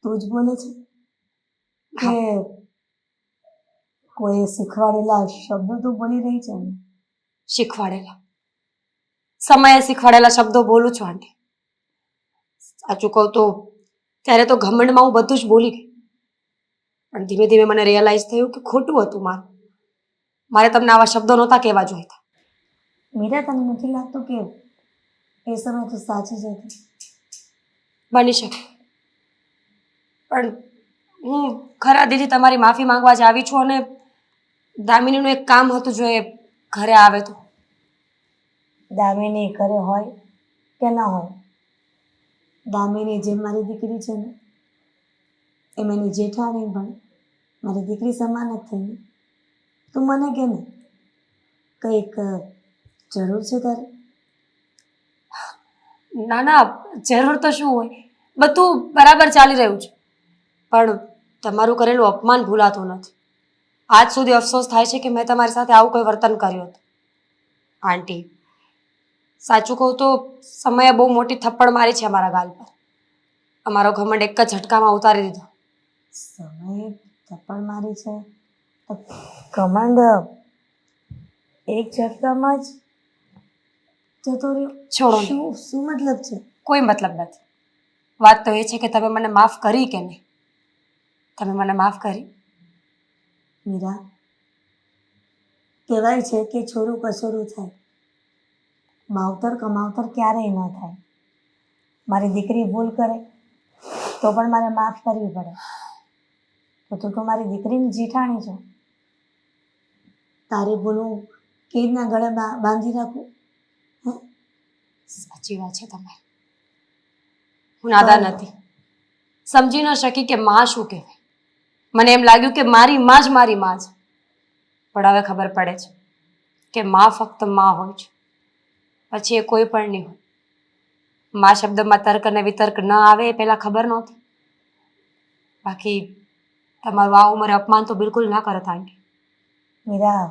તું જ બોલે છે કે કોઈ શીખવાડેલા શબ્દો તું બોલી રહી છે ને? શીખવાડેલા સમયે શીખવાડેલા શબ્દો બોલું છું આંટી. સાચું કહું તો ત્યારે તો ઘમંડમાં હું બધું જ બોલી ગઈ, પણ ધીમે ધીમે મને રિયલાઇઝ થયું કે ખોટું હતું મારે તમને આવા શબ્દો નહોતા કહેવા જોઈતા. મીરા, તને નથી લાગતું કે એ સમય તું સાચી જ હતી? બની શકે, પણ હું ખરા દીદી તમારી માફી માંગવા જ આવી છું અને દામિનીનું એક કામ હતું, જો એ ઘરે આવે તો. દામિની ઘરે હોય કે ના હોય, દામિની જેમ મારી દીકરી છે ને એમ એની જેઠાણી પણ મારી દીકરી સમાન જ થઈ ને. તું મને કે ને, કંઈક જરૂર છે તારે? ના ના, જરૂર તો શું હોય, બધું બરાબર ચાલી રહ્યું છે, પણ તમારું કરેલું અપમાન ભૂલાતું નથી. આજ સુધી અફસોસ થાય છે કે મેં તમારી સાથે આવું કોઈ વર્તન કર્યું હતું. આંટી, સાચું કહું તો સમયે બહુ મોટી થપ્પડ મારી છે અમારા ગાલ પર. અમારો ઘમંડ એક જ ઝટકામાં ઉતારી દીધો. સમયે થપ્પડ મારી છે તો કમાંડ એક ઝટકામાં જ જતો રહ્યો? છોડો ને. શું મતલબ છે? કોઈ મતલબ નથી. વાત તો એ છે કે તમે મને માફ કરી કે નહીં. તમે મને માફ કરી? મીરા, કહેવાય છે કે છોરું કછોરું થાય, માવતર કમાવતર ક્યારેય ન થાય. મારી દીકરી ભૂલ કરે તો પણ મારે માફ કરવી પડે. તો તું તો મારી દીકરીની જેઠાણી છો, તારી ભૂલ હું કેવી રીતના ગળે બાંધી રાખું? સાચી વાત છે તમારી. હું નાદાન નથી, સમજી ન શકી કે માં શું કહેવાય. મને એમ લાગ્યું કે મારી માં જ મારી માં છે, પણ હવે ખબર પડે છે કે માં ફક્ત માં હોય છે, પછી એ કોઈ પણ નહીં હોય. માં શબ્દમાં તર્ક અને વિતર્ક ન આવે એ પહેલાં ખબર નહોતી. બાકી તમારું આ ઉંમરે અપમાન તો બિલકુલ ના કરત આંટી. મીરા,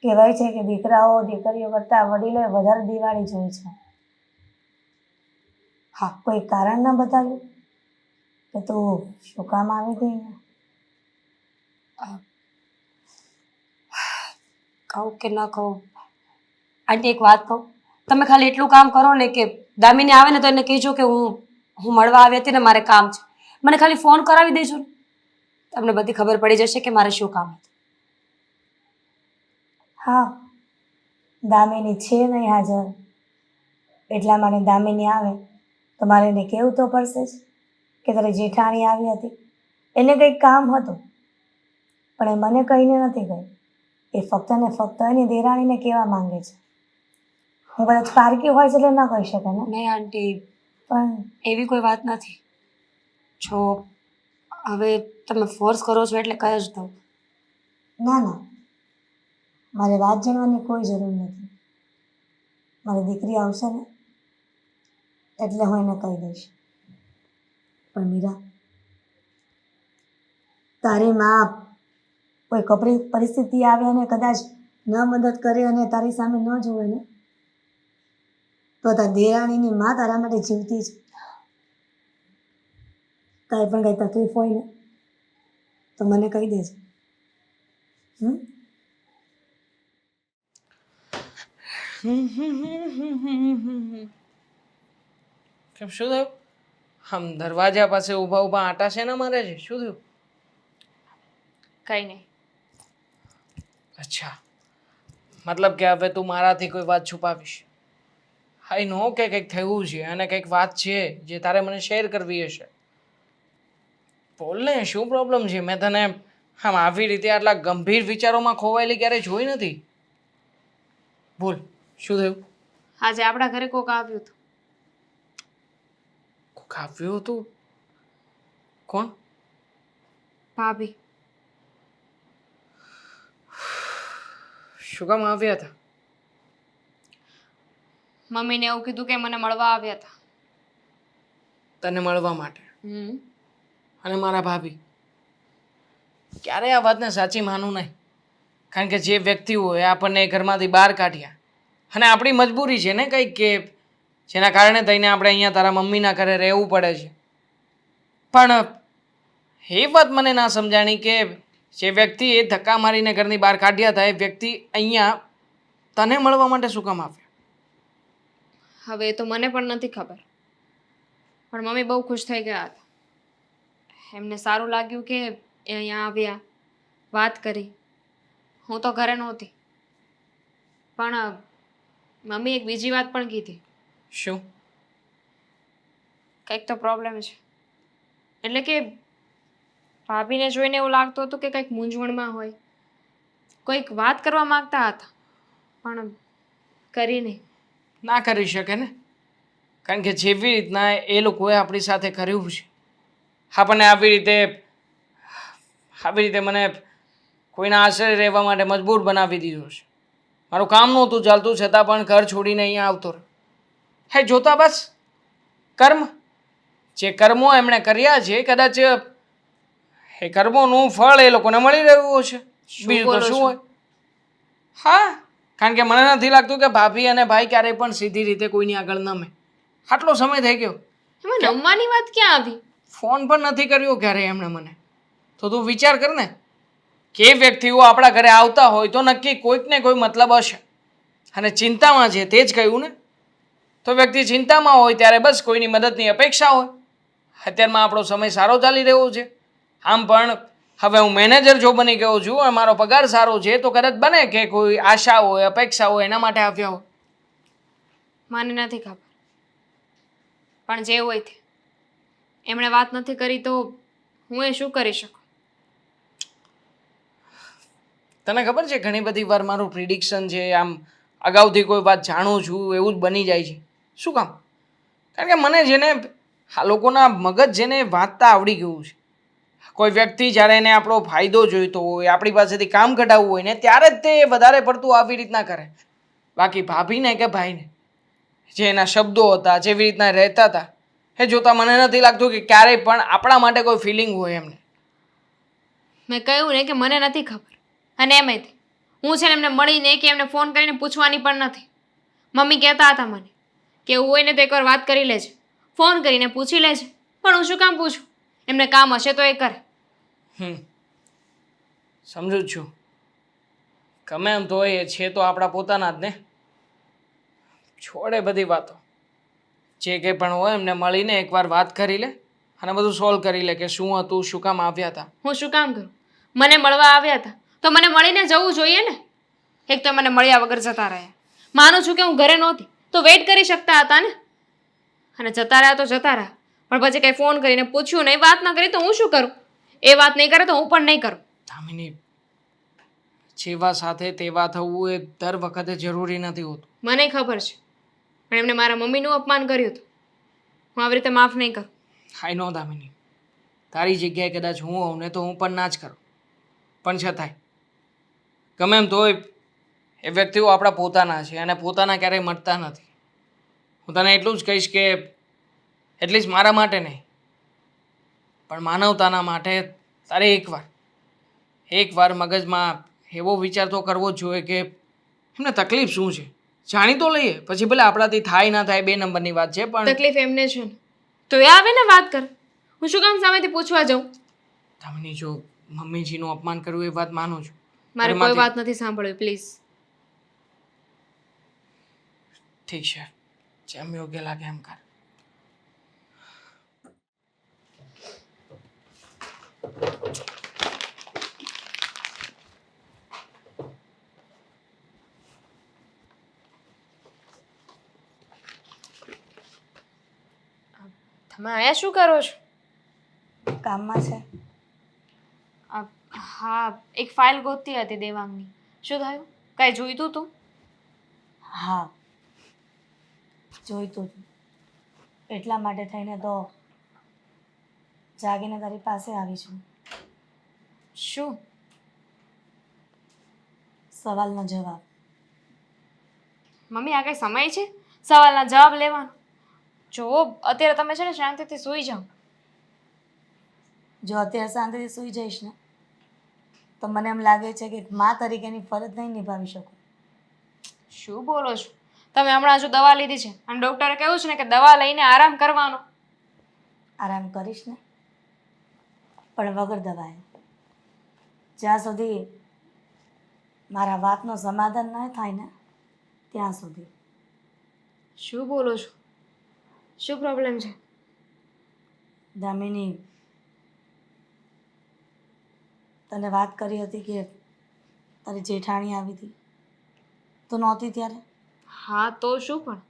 કહેવાય છે કે દીકરાઓ દીકરીઓ કરતાં વડીલોએ વધારે દિવાળી જોઈ છે. હા, કોઈ કારણ ન બતાવ્યું કે તું શું કામ આવી ગઈ? કહું કે ન કહું આંટી, એક વાત કહું, તમે ખાલી એટલું કામ કરો ને કે દામિની આવે ને તો એને કહેજો કે હું મળવા આવી હતી ને મારે કામ છે. મને ખાલી ફોન કરાવી દેજો ને, તમને બધી ખબર પડી જશે કે મારે શું કામ હતું. હા, દામિની છે નહીં હાજર, એટલા માટે દામિની આવે તો મારે એને કહેવું તો પડશે જ. કે તારી જેઠાણી આવી હતી, એને કંઈક કામ હતું, પણ એ મને કહીને નથી ગઈ. એ ફક્ત ને ફક્ત એની દેરાણીને કહેવા માંગે છે. હું કદાચ પારકી હોય છે એટલે ન કહી શકે ને, નહીં આંટી, પણ એવી કોઈ વાત નથી. જો હવે તમે ફોર્સ કરો છો એટલે કહી જ દઉં. ના ના, મારે વાત જાણવાની કોઈ જરૂર નથી. મારી દીકરી આવશે ને એટલે હું એને કહી દઈશ. પણ મીરા, તારી માં કોઈ કપરી પરિસ્થિતિ આવે અને કદાચ ન મદદ કરે અને તારી સામે ન જોવે ને, તો તારી દેરાણીની માં તારા માટે જીવતી છે. કાંઈ પણ કંઈ તકલીફ હોય ને તો મને કહી દેજે. કેમ, શું થયું? આમ દરવાજા પાસે ઊભા ઊભા આટા છે ને મારે છે, શું થયું? કઈ નહીં. અચ્છા, મતલબ કે હવે તું મારાથી કોઈ વાત છુપાવીશ? આઈ નો કે કંઈક થયું છે અને કંઈક વાત છે જે તારે મને શેર કરવી હશે. બોલ ને, શું પ્રોબ્લેમ છે? મેં તને આમ આવી રીતે આટલા ગંભીર વિચારોમાં ખોવાયેલી ક્યારેય જોઈ નથી. બોલ, શું થયું? આજે આપણા ઘરે કોક આવ્યું હતું. કોક આવ્યું હતું? કોણ? ભાભી. શું કામ આવ્યા હતા? મમ્મીને એવું કીધું કે મને મળવા આવ્યા હતા. તને મળવા માટે? અને મારા ભાભી? ક્યારે આ વાતને સાચી માનું નહીં. કારણ કે જે વ્યક્તિઓએ આપણને એ ઘરમાંથી બહાર કાઢ્યા અને આપણી મજબૂરી છે ને કંઈક, કે જેના કારણે થઈને આપણે અહીંયા તારા મમ્મીના ઘરે રહેવું પડે છે. પણ એ વાત મને ના સમજાણી કે જે વ્યક્તિએ ધક્કા મારીને ઘરની બહાર કાઢ્યા હતા એ વ્યક્તિ અહીંયા તને મળવા માટે શું કામ આવ્યા? હવે એ તો મને પણ નથી ખબર, પણ મમ્મી બહુ ખુશ થઈ ગયા હતા. એમને સારું લાગ્યું કે એ અહીંયા આવ્યા, વાત કરી. હું તો ઘરે નહોતી, પણ મમ્મી એક બીજી વાત પણ કીધી. શું? કંઈક તો પ્રોબ્લેમ છે. એટલે કે ભાભીને જોઈને એવું લાગતું હતું કે કંઈક મૂંઝવણમાં હોય, કોઈક વાત કરવા માંગતા હતા પણ કરી નહીં. ના કરી શકે ને, કારણ કે જેવી રીતના એ લોકોએ આપણી સાથે કર્યું છે, આપણને આવી રીતે મને કોઈના આશ્રય રહેવા માટે મજબૂર બનાવી દીધો છે. મારું કામ નહોતું ચાલતું છતાં પણ ઘર છોડીને અહીંયા આવતો રહ્યો. હે જોતા બસ, કર્મ, જે કર્મો એમણે કર્યા છે કદાચ એ કર્મોનું ફળ એ લોકોને મળી રહ્યું હશે, બીજું તો બોલો શું છો? હોય. હા, કારણ કે મને નથી લાગતું કે ભાભી અને ભાઈ ક્યારેય પણ સીધી રીતે કોઈની આગળ નમે. આટલો સમય થઈ ગયો, એમાં નમવાની વાત ક્યાં આવી? ફોન પણ નથી કર્યો ક્યારેય એમણે મને. તો તું વિચાર કર ને કે એ વ્યક્તિઓ આપણા ઘરે આવતા હોય તો નક્કી કોઈક ને કોઈ મતલબ હશે. અને ચિંતામાં છે તે જ કહ્યું ને. તો વ્યક્તિ ચિંતામાં હોય ત્યારે બસ કોઈની મદદની અપેક્ષા હોય. અત્યારમાં આપણો સમય સારો ચાલી રહ્યો છે. આમ પણ હવે હું મેનેજર જો બની ગયો છું અને મારો પગાર સારો છે તો કદાચ બને કે કોઈ આશા હોય, અપેક્ષા હોય, એના માટે આવ્યા હોય. મને નથી ખબર, પણ જે હોય તે. એમણે વાત નથી કરી તો હું એ શું કરી શકું? તને ખબર છે ઘણી બધી વાર મારું પ્રિડિક્શન છે, આમ અગાઉથી કોઈ વાત જાણું છું એવું જ બની જાય છે. શું કામ? કારણ કે મને જેને આ લોકોના મગજ જેને વાંચતા આવડી ગયું છે. કોઈ વ્યક્તિ જ્યારે એને આપણો ફાયદો જોઈતો હોય, આપણી પાસેથી કામ કઢાવવું હોય ને ત્યારે જ તે વધારે પડતું આવી રીતના કરે. બાકી ભાભીને કે ભાઈને જે એના શબ્દો હતા, જેવી રીતના રહેતા હતા, એ જોતાં મને નથી લાગતું કે ક્યારેય પણ આપણા માટે કોઈ ફિલિંગ હોય એમને. મેં કહ્યું ને કે મને નથી ખબર. અને એમાંય તે હું છે ને એમને મળીને કે એમને ફોન કરીને પૂછવાની પણ નથી. મમ્મી કહેતા હતા મને કે એવું હોય ને તો એકવાર વાત કરી લેજે, ફોન કરીને પૂછી લેજે. પણ હું શું કામ પૂછું? એમને કામ હશે તો એ કરે. સમજુ જ છું. ગમે એમ તો એ છે તો આપણા પોતાના જ ને. છોડે બધી વાતો. જે કંઈ પણ હોય એમને મળીને એકવાર વાત કરી લે અને બધું સોલ્વ કરી લે કે શું હતું, શું કામ આવ્યા હતા. હું શું કામ કરું? મને મળવા આવ્યા હતા તો મને મળીને જવું જોઈએ ને. એક તો મને મળ્યા વગર જતા રહ્યા. માનું છું કે હું ઘરે નહોતી તો વેઇટ કરી શકતા હતા ને. અને જતા રહ્યા તો જતા રહ્યા, પણ પછી કંઈ ફોન કરીને પૂછ્યું નહીં, વાત ન કરી તો હું શું કરું? એ વાત નહીં કરે તો હું પણ નહીં કરું. દામિની, જેવા સાથે તેવા થવું એ દર વખતે જરૂરી નથી હોતું. મને ખબર છે, પણ એમને મારા મમ્મીનું અપમાન કર્યું હતું. હું આવી રીતે માફ નહીં કરું. આઈ નો દામિની, તારી જગ્યાએ કદાચ હું હોઉં ને તો હું પણ ના જ કરું. પણ છતાંય ગમે એમ તોય એ વ્યક્તિઓ આપણા પોતાના છે અને પોતાના ક્યારેય મળતા નથી. હું તને એટલું જ કહીશ કે એટલીસ્ટ મારા માટે નહીં, પણ માનવતાના માટે તારે એકવાર મગજમાં એવો વિચાર તો કરવો જ જોઈએ કે એમને તકલીફ શું છે, જાણી તો લઈએ. પછી ભલે આપણાથી થાય ના થાય 2 નંબરની વાત છે, પણ તકલીફ એમને છે ને તો એ આવે ને વાત કર. હું શું કામ સામેથી પૂછવા જાઉં? દામિની, જો મમ્મીજીનું અપમાન કર્યું એ વાત માનું છું. મારે કોઈ એમાંથી- વાત નથી સાંભળવી, પ્લીઝ. ઠીક છે, જેમ યોગ્ય લાગે એમ કર. તમે અહીંયા શું કરો છો? કામમાં છે. હા, એક ફાઇલ ગોતતી હતી દેવાંગની. શું થયું? કાંઈ જોઈતું તું? હા, જોઈતું હતું. એટલા માટે થઈને તો જાગીને તારી પાસે આવી છું. શું? સવાલનો જવાબ. મમ્મી, આ કઈ સમય છે સવાલના જવાબ લેવાનો? જો અત્યારે તમે છે ને શાંતિથી સૂઈ જાઓ. જો અત્યારે શાંતિથી સૂઈ જઈશ ને તો મને એમ લાગે છે કે મા તરીકેની ફરજ નહીં નિભાવી શકું. શું બોલો છો તમે? હમણાં હજુ દવા લીધી છે અને ડૉક્ટરે કહ્યું છે ને કે દવા લઈને આરામ કરવાનો. આરામ કરીશ ને, પણ વગર દવાએ. જ્યાં સુધી મારા વાતનું સમાધાન ન થાય ને ત્યાં સુધી. શું બોલો છો? શું પ્રોબ્લેમ છે? દામિની, તને વાત કરી હતી કે તારી જેઠાણી આવી હતી તો નહોતી ત્યારે હા તો શું? પણ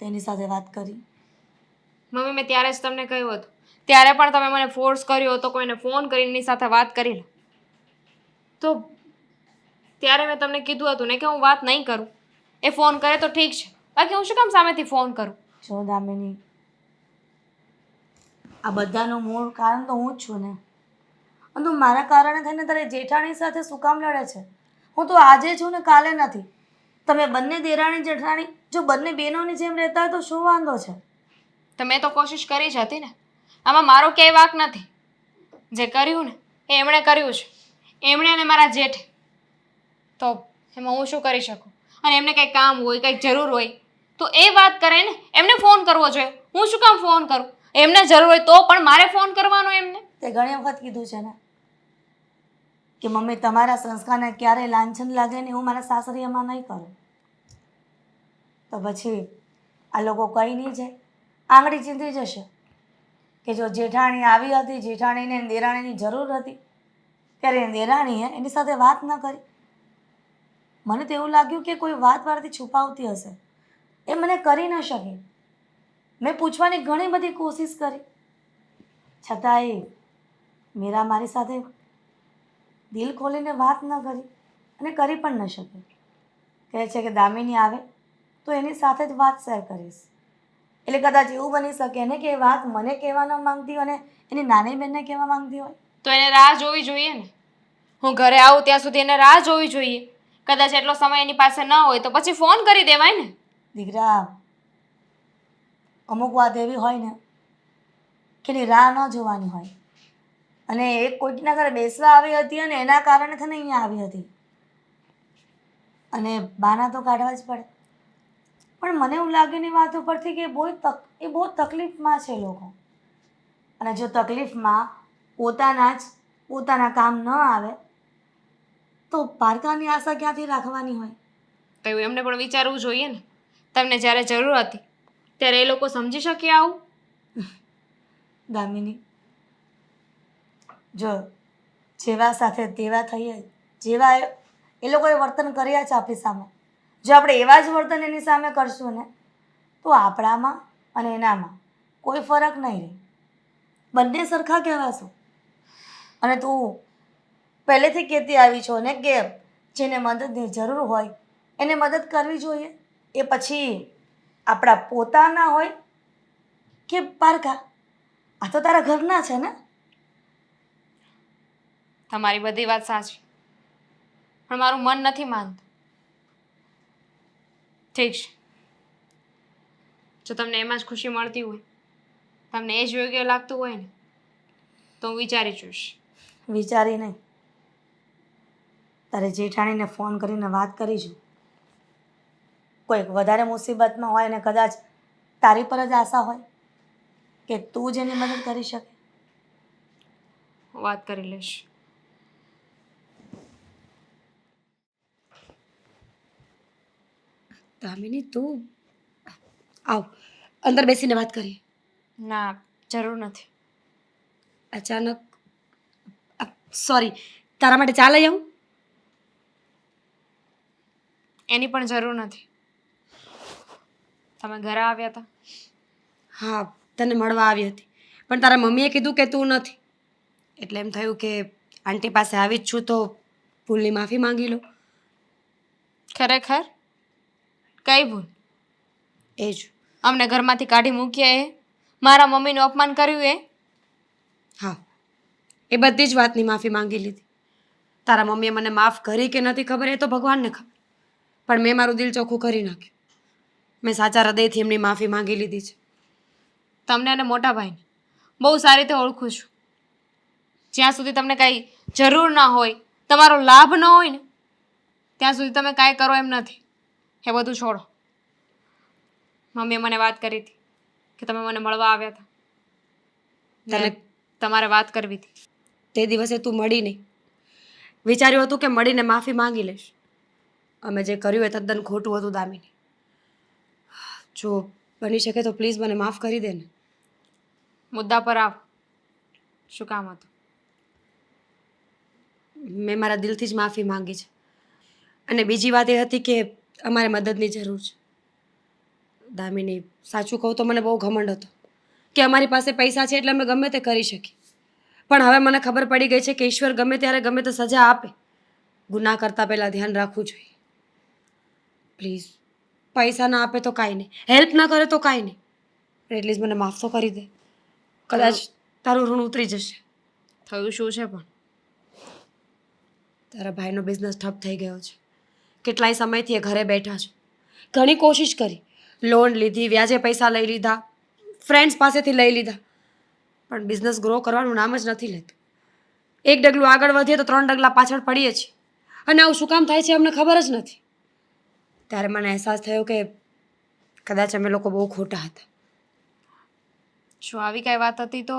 તેની સાથે વાત કરી. મમ્મી, મેં ત્યારે જ તમને કહ્યું હતું. ત્યારે પણ તમે મને ફોર્સ કર્યો હતો કોઈને ફોન કરીને એની સાથે વાત કરી લો. તો ત્યારે મેં તમને કીધું હતું ને કે હું વાત નહીં કરું. એ ફોન કરે તો ઠીક છે, બાકી હું શું કામ સામેથી ફોન કરું? જો દામિની, આ બધાનું મૂળ કારણ તો હું જ છું ને. અને તું મારા કારણે થઈને તારી જેઠાણી સાથે શું કામ લડે છે? હું તો આજે છું ને કાલે નથી. તમે બંને દેરાણી જેઠાણી જો બંને બહેનોની જેમ રહેતા હોય તો શું વાંધો છે? તમે તો કોશિશ કરી જ હતી ને. આમાં મારો ક્યાંય વાંક નથી. જે કર્યું ને એ એમણે કર્યું છે. એમણે અને મારા જેઠે. તો એમાં હું શું કરી શકું? અને એમને કંઈક કામ હોય, કંઈક જરૂર હોય તો એ વાત કરે ને. એમને ફોન કરવો જોઈએ. હું શું કામ ફોન કરું? એમને જરૂર હોય તો પણ મારે ફોન કરવાનો એમને. તે ઘણી વખત કીધું છે ને કે મમ્મી, તમારા સંસ્કારને ક્યારેય લાંછન લાગે ને હું મારા સાસરિયામાં નહીં કરું. તો પછી આ લોકો કંઈ નહીં જાય, આંગળી ચીંધી જશે કે જો જેઠાણી આવી હતી, જેઠાણીને દેરાણીની જરૂર હતી ત્યારે દેરાણીએ એની સાથે વાત ન કરી. મને તો એવું લાગ્યું કે કોઈ વાત મારાથી છુપાવતી હશે. એ મને કરી ન શકી. મેં પૂછવાની ઘણી બધી કોશિશ કરી, છતાંય મીરા મારી સાથે દિલ ખોલીને વાત ન કરી અને કરી પણ ન શકી. કહે છે કે દામિની આવે તો એની સાથે જ વાત શેર કરીશ. એટલે કદાચ એવું બની શકે ને કે એ વાત મને કહેવા ન માંગતી હોય અને એની નાની બહેનને કહેવા માંગતી હોય. તો એને રાહ જોવી જોઈએ ને. હું ઘરે આવું ત્યાં સુધી એને રાહ જોવી જોઈએ. કદાચ એટલો સમય એની પાસે ન હોય તો પછી ફોન કરી દેવાય ને. દીકરા, અમુક વાત એવી હોય ને કે એની રાહ ન જોવાની હોય. અને એક કોઈકના ઘરે બેસવા આવી હતી અને એના કારણે થઈને અહીંયા આવી હતી અને બાના તો કાઢવા જ પડે. પણ મને એવું લાગ્યું એની વાત ઉપરથી કે એ બહુ તકલીફમાં છે લોકો. અને જો તકલીફમાં પોતાના કામ ન આવે તો પારકાની આશા ક્યાંથી રાખવાની હોય? તો એવું એમને પણ વિચારવું જોઈએ ને. તમને જ્યારે જરૂર હતી ત્યારે એ લોકો સમજી શક્યા આવું? દામિની, જો જેવા સાથે તેવા થઈએ, જેવા એ લોકોએ વર્તન કર્યા છે આપણી સામે, જો આપણે એવા જ વર્તન એની સામે કરશું ને તો આપણામાં અને એનામાં કોઈ ફરક નહીં રહે. બંને સરખા કહેવાશો. અને તું પહેલેથી કહેતી આવી છો ને કે જેને મદદની જરૂર હોય એને મદદ કરવી જોઈએ. એ પછી આપણા પોતાના હોય કે પારકા, આ તો તારા ઘરના છે ને. તમારી બધી વાત સાચી, પણ મારું મન નથી માનતું. ઠીક છે, જો તમને એમાં જ ખુશી મળતી હોય, તમને એ જ યોગ્ય લાગતું હોય ને, તો હું વિચારી જોઈશ. વિચારી નહીં, તારે જેઠાણીને ફોન કરીને વાત કરીશું. કોઈક વધારે મુસીબતમાં હોય ને કદાચ તારી પર જ આશા હોય કે તું જેની મદદ કરી શકે. હું વાત કરી લઈશ. દામિની તું આવ, અંદર બેસીને વાત કરીએ. ના, જરૂર નથી. અચાનક સોરી, તારા માટે ચા લઈ આવું? એની પણ જરૂર નથી. તમે ઘરે આવ્યા હતા? હા, તને મળવા આવી હતી, પણ તારા મમ્મીએ કીધું કે તું નથી, એટલે એમ થયું કે આંટી પાસે આવી જ છું તો ભૂલની માફી માંગી લો. ખરેખર? કઈ ભૂલ? એ જ. અમને ઘરમાંથી કાઢી મૂક્યા એ, મારા મમ્મીનું અપમાન કર્યું એ? હા, એ બધી જ વાતની માફી માંગી લીધી. તારા મમ્મીએ મને માફ કરી કે નથી ખબર એ તો ભગવાનને ખબર, પણ મેં મારું દિલ ચોખ્ખું કરી નાખ્યું. મેં સાચા હૃદયથી એમની માફી માંગી લીધી છે. તમને અને મોટા ભાઈને બહુ સારી રીતે ઓળખું છું. જ્યાં સુધી તમને કાંઈ જરૂર ના હોય, તમારો લાભ ન હોય ને, ત્યાં સુધી તમે કાંઈ કરો એમ નથી. એ બધું છોડો. મમ્મીએ મને વાત કરી હતી કે તમે મને મળવા આવ્યા હતા. તને તમારે વાત કરવી હતી. તે દિવસે તું મળી નહીં. વિચાર્યું હતું કે મળીને માફી માંગી લઈશ. અમે જે કર્યું એ તદ્દન ખોટું હતું દામિની. જો બની શકે તો પ્લીઝ મને માફ કરી દે ને. મુદ્દા પર આવ. શું કામ હતું? મેં મારા દિલથી જ માફી માંગી છે. અને બીજી વાત એ હતી કે અમારે મદદની જરૂર છે. દામિની, સાચું કહું તો મને બહુ ઘમંડ હતો કે અમારી પાસે પૈસા છે એટલે અમે ગમે તે કરી શકીએ. પણ હવે મને ખબર પડી ગઈ છે કે ઈશ્વર ગમે ત્યારે ગમે તે સજા આપે. ગુનાહ કરતાં પહેલાં ધ્યાન રાખવું જોઈએ. પ્લીઝ, પૈસા ના આપે તો કાંઈ નહીં, હેલ્પ ના કરે તો કાંઈ નહીં, પણ એટલીસ્ટ મને માફ તો કરી દે. કદાચ તારું ઋણ ઉતરી જશે. થયું શું છે પણ? તારા ભાઈનો બિઝનેસ ઠપ થઈ ગયો છે. કેટલાય સમયથી એ ઘરે બેઠા છે. ઘણી કોશિશ કરી, લોન લીધી, વ્યાજે પૈસા લઈ લીધા, ફ્રેન્ડ્સ પાસેથી લઈ લીધા, પણ બિઝનેસ ગ્રો કરવાનું નામ જ નથી લેતું. એક ડગલું આગળ વધીએ તો 3 ડગલા પાછળ પડીએ છીએ. અને આવું શું કામ થાય છે અમને ખબર જ નથી. ત્યારે મને અહેસાસ થયો કે કદાચ અમે લોકો બહુ ખોટા હતા. શું આવી કાંઈ વાત હતી તો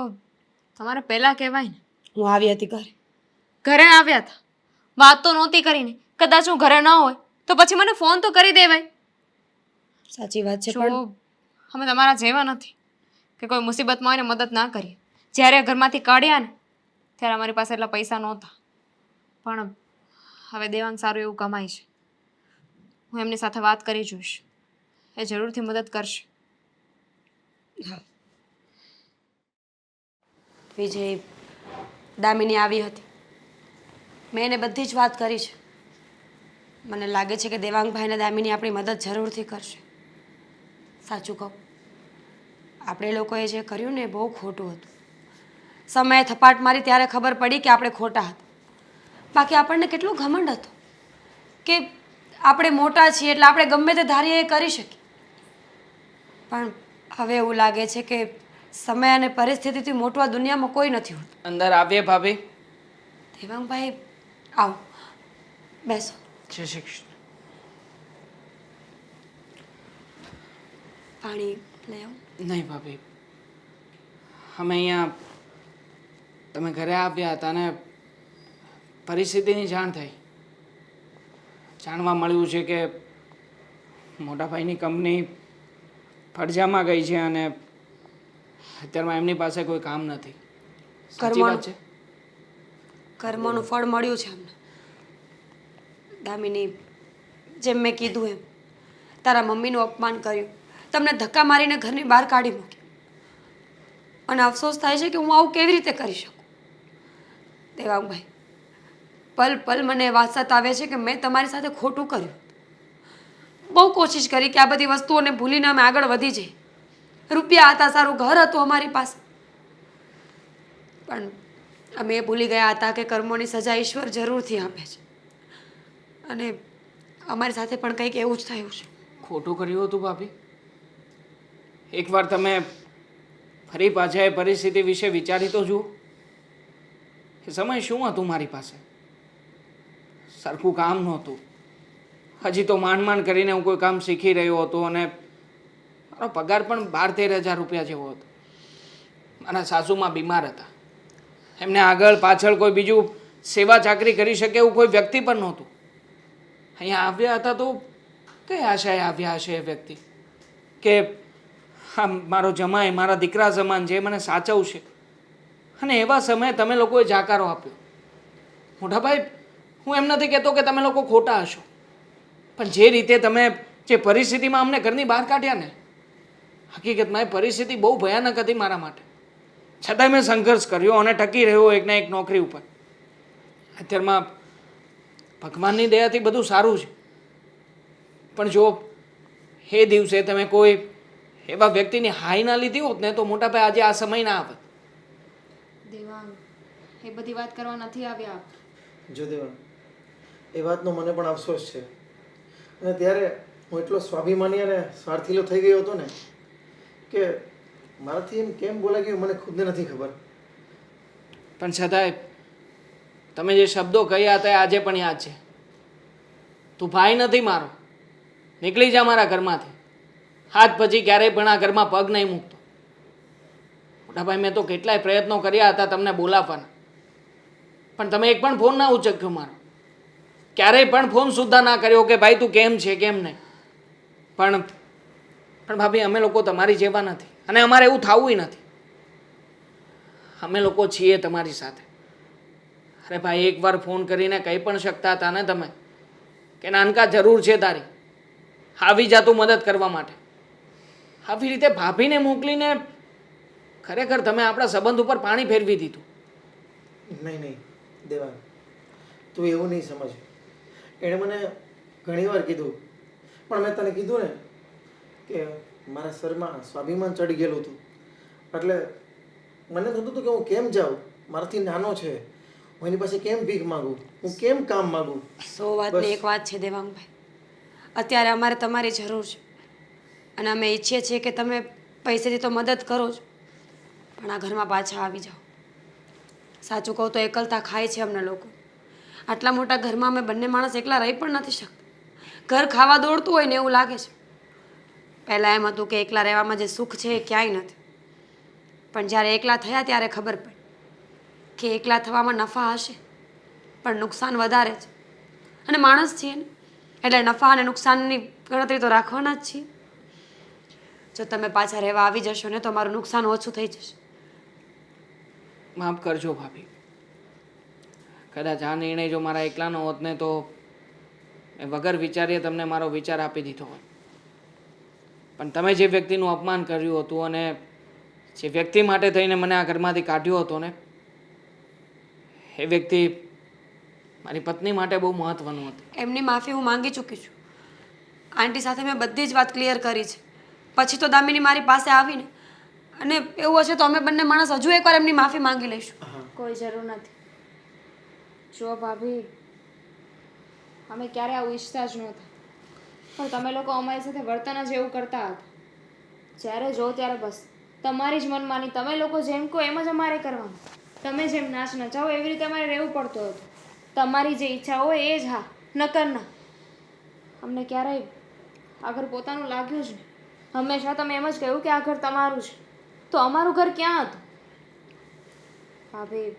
તમારે પહેલાં કહેવાય ને. હું આવી હતી ઘરે. ઘરે આવ્યા હતા, વાત તો નહોતી કરીને. કદાચ હું ઘરે ન હોય તો પછી મને ફોન તો કરી દેવાય. સાચી વાત છે, જો પણ અમે તમારા જેવા નથી કે કોઈ મુસીબતમાં હોય ને મદદ ના કરીએ. જ્યારે ઘરમાંથી કાઢ્યા ને ત્યારે અમારી પાસે એટલા પૈસા નહોતા, પણ હવે દેવાંગ સારું એવું કમાય છે. હું એમની સાથે વાત કરી જોઈશ, એ જરૂરથી મદદ કરશે. હા. વિજય, દામિની આવી હતી. મેં એને બધી જ વાત કરી છે. મને લાગે છે કે દેવાંગભાઈને દામિની આપણી મદદ જરૂરથી કરશે. સાચું કહું, આપણે લોકોએ જે કર્યું ને એ બહુ ખોટું હતું. સમયે થપાટ મારી ત્યારે ખબર પડી કે આપણે ખોટા હતા. બાકી આપણને કેટલું ઘમંડ હતું કે આપણે મોટા છીએ એટલે આપણે ગમે તે ધારીએ એ કરી શકીએ. પણ હવે એવું લાગે છે કે સમય અને પરિસ્થિતિથી મોટું આ દુનિયામાં કોઈ નથી હોતું. અંદર આવીએ ભાભી. દેવાંગભાઈ, આવો, બેસો. જય શ્રી કૃષ્ણ. પાણી લઈ આવો. નહીં ભાભી, અમે અહીંયા તમે ઘરે આવ્યા હતા અને પરિસ્થિતિની જાણ થઈ. જાણવા મળ્યું છે કે મોટાભાઈની કંપની ફરજામાં ગઈ છે અને અત્યારમાં એમની પાસે કોઈ કામ નથી. સાચી વાત છે? કર્મનું ફળ મળ્યું છે અમને. દામિની, જેમ મેં કીધું એમ તારા મમ્મીનું અપમાન કર્યું, તમને ધક્કા મારીને ઘરની બહાર કાઢી મૂકી. અને અફસોસ થાય છે કે હું આવું કેવી રીતે કરી શકું. દેવાંગભાઈ, પલ પલ મને એ વાત સતાવે છે કે મેં તમારી સાથે ખોટું કર્યું. બહુ કોશિશ કરી કે આ બધી વસ્તુઓને ભૂલીને અમે આગળ વધી જઈએ. રૂપિયા હતા, સારું ઘર હતું અમારી પાસે, પણ અમે એ ભૂલી ગયા હતા કે કર્મોની સજા ઈશ્વર જરૂરથી આપે છે. અને અમારી સાથે પણ કંઈક એવું જ થયું છે. ખોટું કર્યું હતું ભાભી? એકવાર તમે ફરી પાછા એ પરિસ્થિતિ વિશે વિચારી તો જુઓ. એ સમય શું હતું મારી પાસે? સરખું કામ નહોતું. હજી તો માંડ માંડ કરીને હું કોઈ કામ શીખી રહ્યો હતો અને મારો પગાર પણ 12-13 હજાર રૂપિયા જેવો હતો. મારા સાસુમાં બીમાર હતા. એમને આગળ પાછળ કોઈ બીજું સેવા ચાકરી કરી શકે એવું કોઈ વ્યક્તિ પણ નહોતું. અહીંયા આવ્યા હતા તો કઈ આશાએ આવ્યા હશે એ વ્યક્તિ કે હા મારો જમાઈ મારા દીકરા સમાન જે મને સાચવશે. અને એવા સમયે તમે લોકોએ જાકારો આપ્યો. મોટાભાઈ, હું એમ નથી કહેતો કે તમે લોકો ખોટા હશો, પણ જે રીતે તમે જે પરિસ્થિતિમાં અમને ઘરની બહાર કાઢ્યા ને, હકીકતમાં એ પરિસ્થિતિ બહુ ભયાનક હતી મારા માટે. છતાંય મેં સંઘર્ષ કર્યો અને ટકી રહ્યો એક ને એક નોકરી ઉપર. અત્યારમાં ભગવાનની દયાથી બધું સારું છે. પણ જો એ દિવસે તમે કોઈ એવા વ્યક્તિની હાઈ ના લીધી હોત ને તો મોટાભાઈ આજે આ સમય ના આવત. દેવાંગ, એ બધી વાત કરવા નથી આવ્યા. જો દેવાંગ, એ વાતનો મને પણ અફસોસ છે. અને ત્યારે હું એટલો સ્વાભિમાની અને સ્વાર્થીલો થઈ ગયો હતો ને કે મારાથી એમ કેમ બોલાઈ ગયું મને ખુદને નથી ખબર. પણ છતાંય તમે જે શબ્દો કહ્યા હતા એ આજે પણ યાદ છે. તું ભાઈ નથી મારો, નીકળી જા મારા ઘરમાંથી. આજ પછી ક્યારેય પણ આ ઘરમાં પગ નહીં મૂકતો. મોટાભાઈ, મેં તો કેટલાય પ્રયત્નો કર્યા હતા તમને બોલાવવાના, પણ તમે એક પણ ફોન ના ઉચક્યો મારો. ક્યારેય પણ ફોન સુદ્ધા ના કર્યો કે ભાઈ તું કેમ છે કેમ નહીં. પણ ભાભી, અમે લોકો તમારી જેવા નથી અને અમારે એવું થવું નથી. અમે લોકો છીએ તમારી સાથે. અરે ભાઈ, એકવાર ફોન કરીને કહી પણ શકતા હતા ને તમે કે નાનકા જરૂર છે તારી, આવી જા તું મદદ કરવા માટે. આવી રીતે ભાભીને મોકલીને ખરેખર તમે આપણા સંબંધ ઉપર પાણી ફેરવી દીધું. નહીં નહીં દેવાંગ, તું એવું નહીં સમજ. એણે મને ઘણી વાર કીધું, પણ મેં તને કીધું ને કે મારા શરમાં સ્વાભિમાન ચડી ગયેલું હતું. એટલે મને થતું હતું કે હું કેમ જાઉં, મારાથી નાનો છે, હું એની પાસે કેમ ભીખ માગું, હું કેમ કામ માગું. 100 વાતની એક વાત છે દેવાંગભાઈ, અત્યારે અમારે તમારી જરૂર છે અને અમે ઈચ્છીએ છીએ કે તમે પૈસેથી તો મદદ કરો જ, પણ આ ઘરમાં પાછા આવી જાઓ. સાચું કહું તો એકલતા ખાય છે અમને લોકો. આટલા મોટા ઘરમાં અમે બંને માણસ એકલા રહી પણ નથી શકતા. ઘર ખાવા દોડતું હોય ને એવું લાગે છે. પહેલાં એમ હતું કે એકલા રહેવામાં જે સુખ છે એ ક્યાંય નથી, પણ જ્યારે એકલા થયા ત્યારે ખબર પડી કે એકલા થવામાં નફા હશે પણ નુકસાન વધારે છે. અને માણસ છીએ ને એટલે નફા અને નુકસાનની ગણતરી તો રાખવાના જ છીએ. જો તમે પાછા રહેવા આવી જશો ને તો મારું નુકસાન ઓછું થઈ જશે. માફ કરજો ભાભી. કદાચ આ નિર્ણય જો મારા એકલાનો હોત ને તો મેં વગર વિચારીએ તમને મારો વિચાર આપી દીધો હોત. પણ તમે જે વ્યક્તિનું અપમાન કર્યું હતું અને જે વ્યક્તિ માટે થઈને મને આ ઘરમાંથી કાઢ્યો હતો ને, એ વ્યક્તિ મારી પત્ની માટે બહુ મહત્વનું હતું. એમની માફી હું માંગી ચૂકી છું. આંટી સાથે મેં બધી જ વાત ક્લિયર કરી છે. પછી તો દામિની મારી પાસે આવીને, અને એવું હશે તો અમે બંને માણસ હજુ એકવાર એમની માફી માંગી લઈશું. કોઈ જરૂર નથી. જો ભાભી, અમે ક્યારે આવું ઈચ્છતા જ નહોતા, પણ તમે લોકો અમારી સાથે વર્તન જ એવું કરતા હતા. જ્યારે જો ત્યારે બસ તમારી જ મનમાની, તમે લોકો જેમ કહો એમ જ અમારે કરવાનું. તમે જેમ નાચ નચાવો એવી રીતે અમારે રહેવું પડતું હતું. તમારી જે ઈચ્છા હોય એ જ હા, નકર ના. અમને ક્યારેય આ ઘર પોતાનું લાગ્યું જ નહીં. હંમેશા તમે એમ જ કહ્યું કે આ ઘર તમારું છે. તો અમારું ઘર ક્યાં હતું? ભાભી,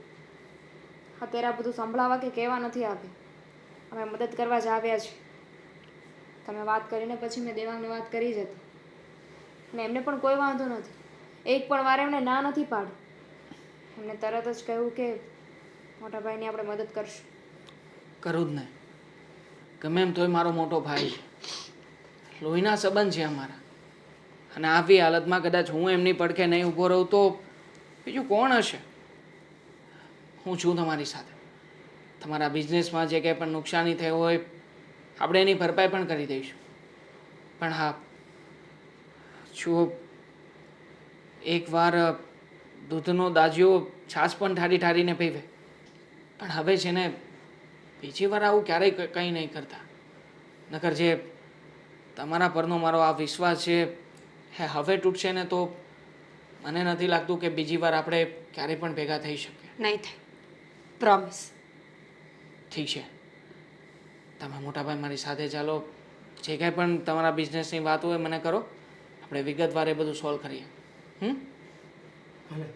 અત્યારે આ બધું સંભળાવવા કે કહેવા નથી આવ્યા. અમે મદદ કરવા જ આવ્યા છીએ. તમે વાત કરીને પછી મેં દેવાંગને વાત કરી જ હતી અને એમને પણ કોઈ વાંધો નથી. એક પણ વાર એમણે ના નથી પાડી. એમને તરત જ કહ્યું કે મોટા ભાઈની આપણે મદદ કરશું. કરું જ ને. ગમે એમ તોય મારો મોટો ભાઈ છે, લોહીના સંબંધ છે અમારા. અને આવી હાલતમાં કદાચ હું એમની પડખે નહીં ઊભો રહું તો બીજું કોણ હશે? હું છું તમારી સાથે. તમારા બિઝનેસમાં જે કંઈ પણ નુકસાની થયું હોય આપણે એની ભરપાઈ પણ કરી દઈશું. પણ હા, જો એકવાર દૂધનો દાજ્યો છાશ પણ ઠારી ઠારીને પીવે, પણ હવે છે ને બીજી વાર આવું ક્યારેય કંઈ નહીં કરતા. નકર જે તમારા પરનો મારો આ વિશ્વાસ છે એ હવે તૂટશે ને તો મને નથી લાગતું કે બીજી વાર આપણે ક્યારેય પણ ભેગા થઈ શકીએ. નહીં થાય, પ્રોમિસ. ઠીક છે, તમે મોટાભાઈ મારી સાથે ચાલો. જે કાંઈ પણ તમારા બિઝનેસની વાત હોય મને કરો. આપણે વિગતવાર એ બધું સોલ્વ કરીએ. ભલે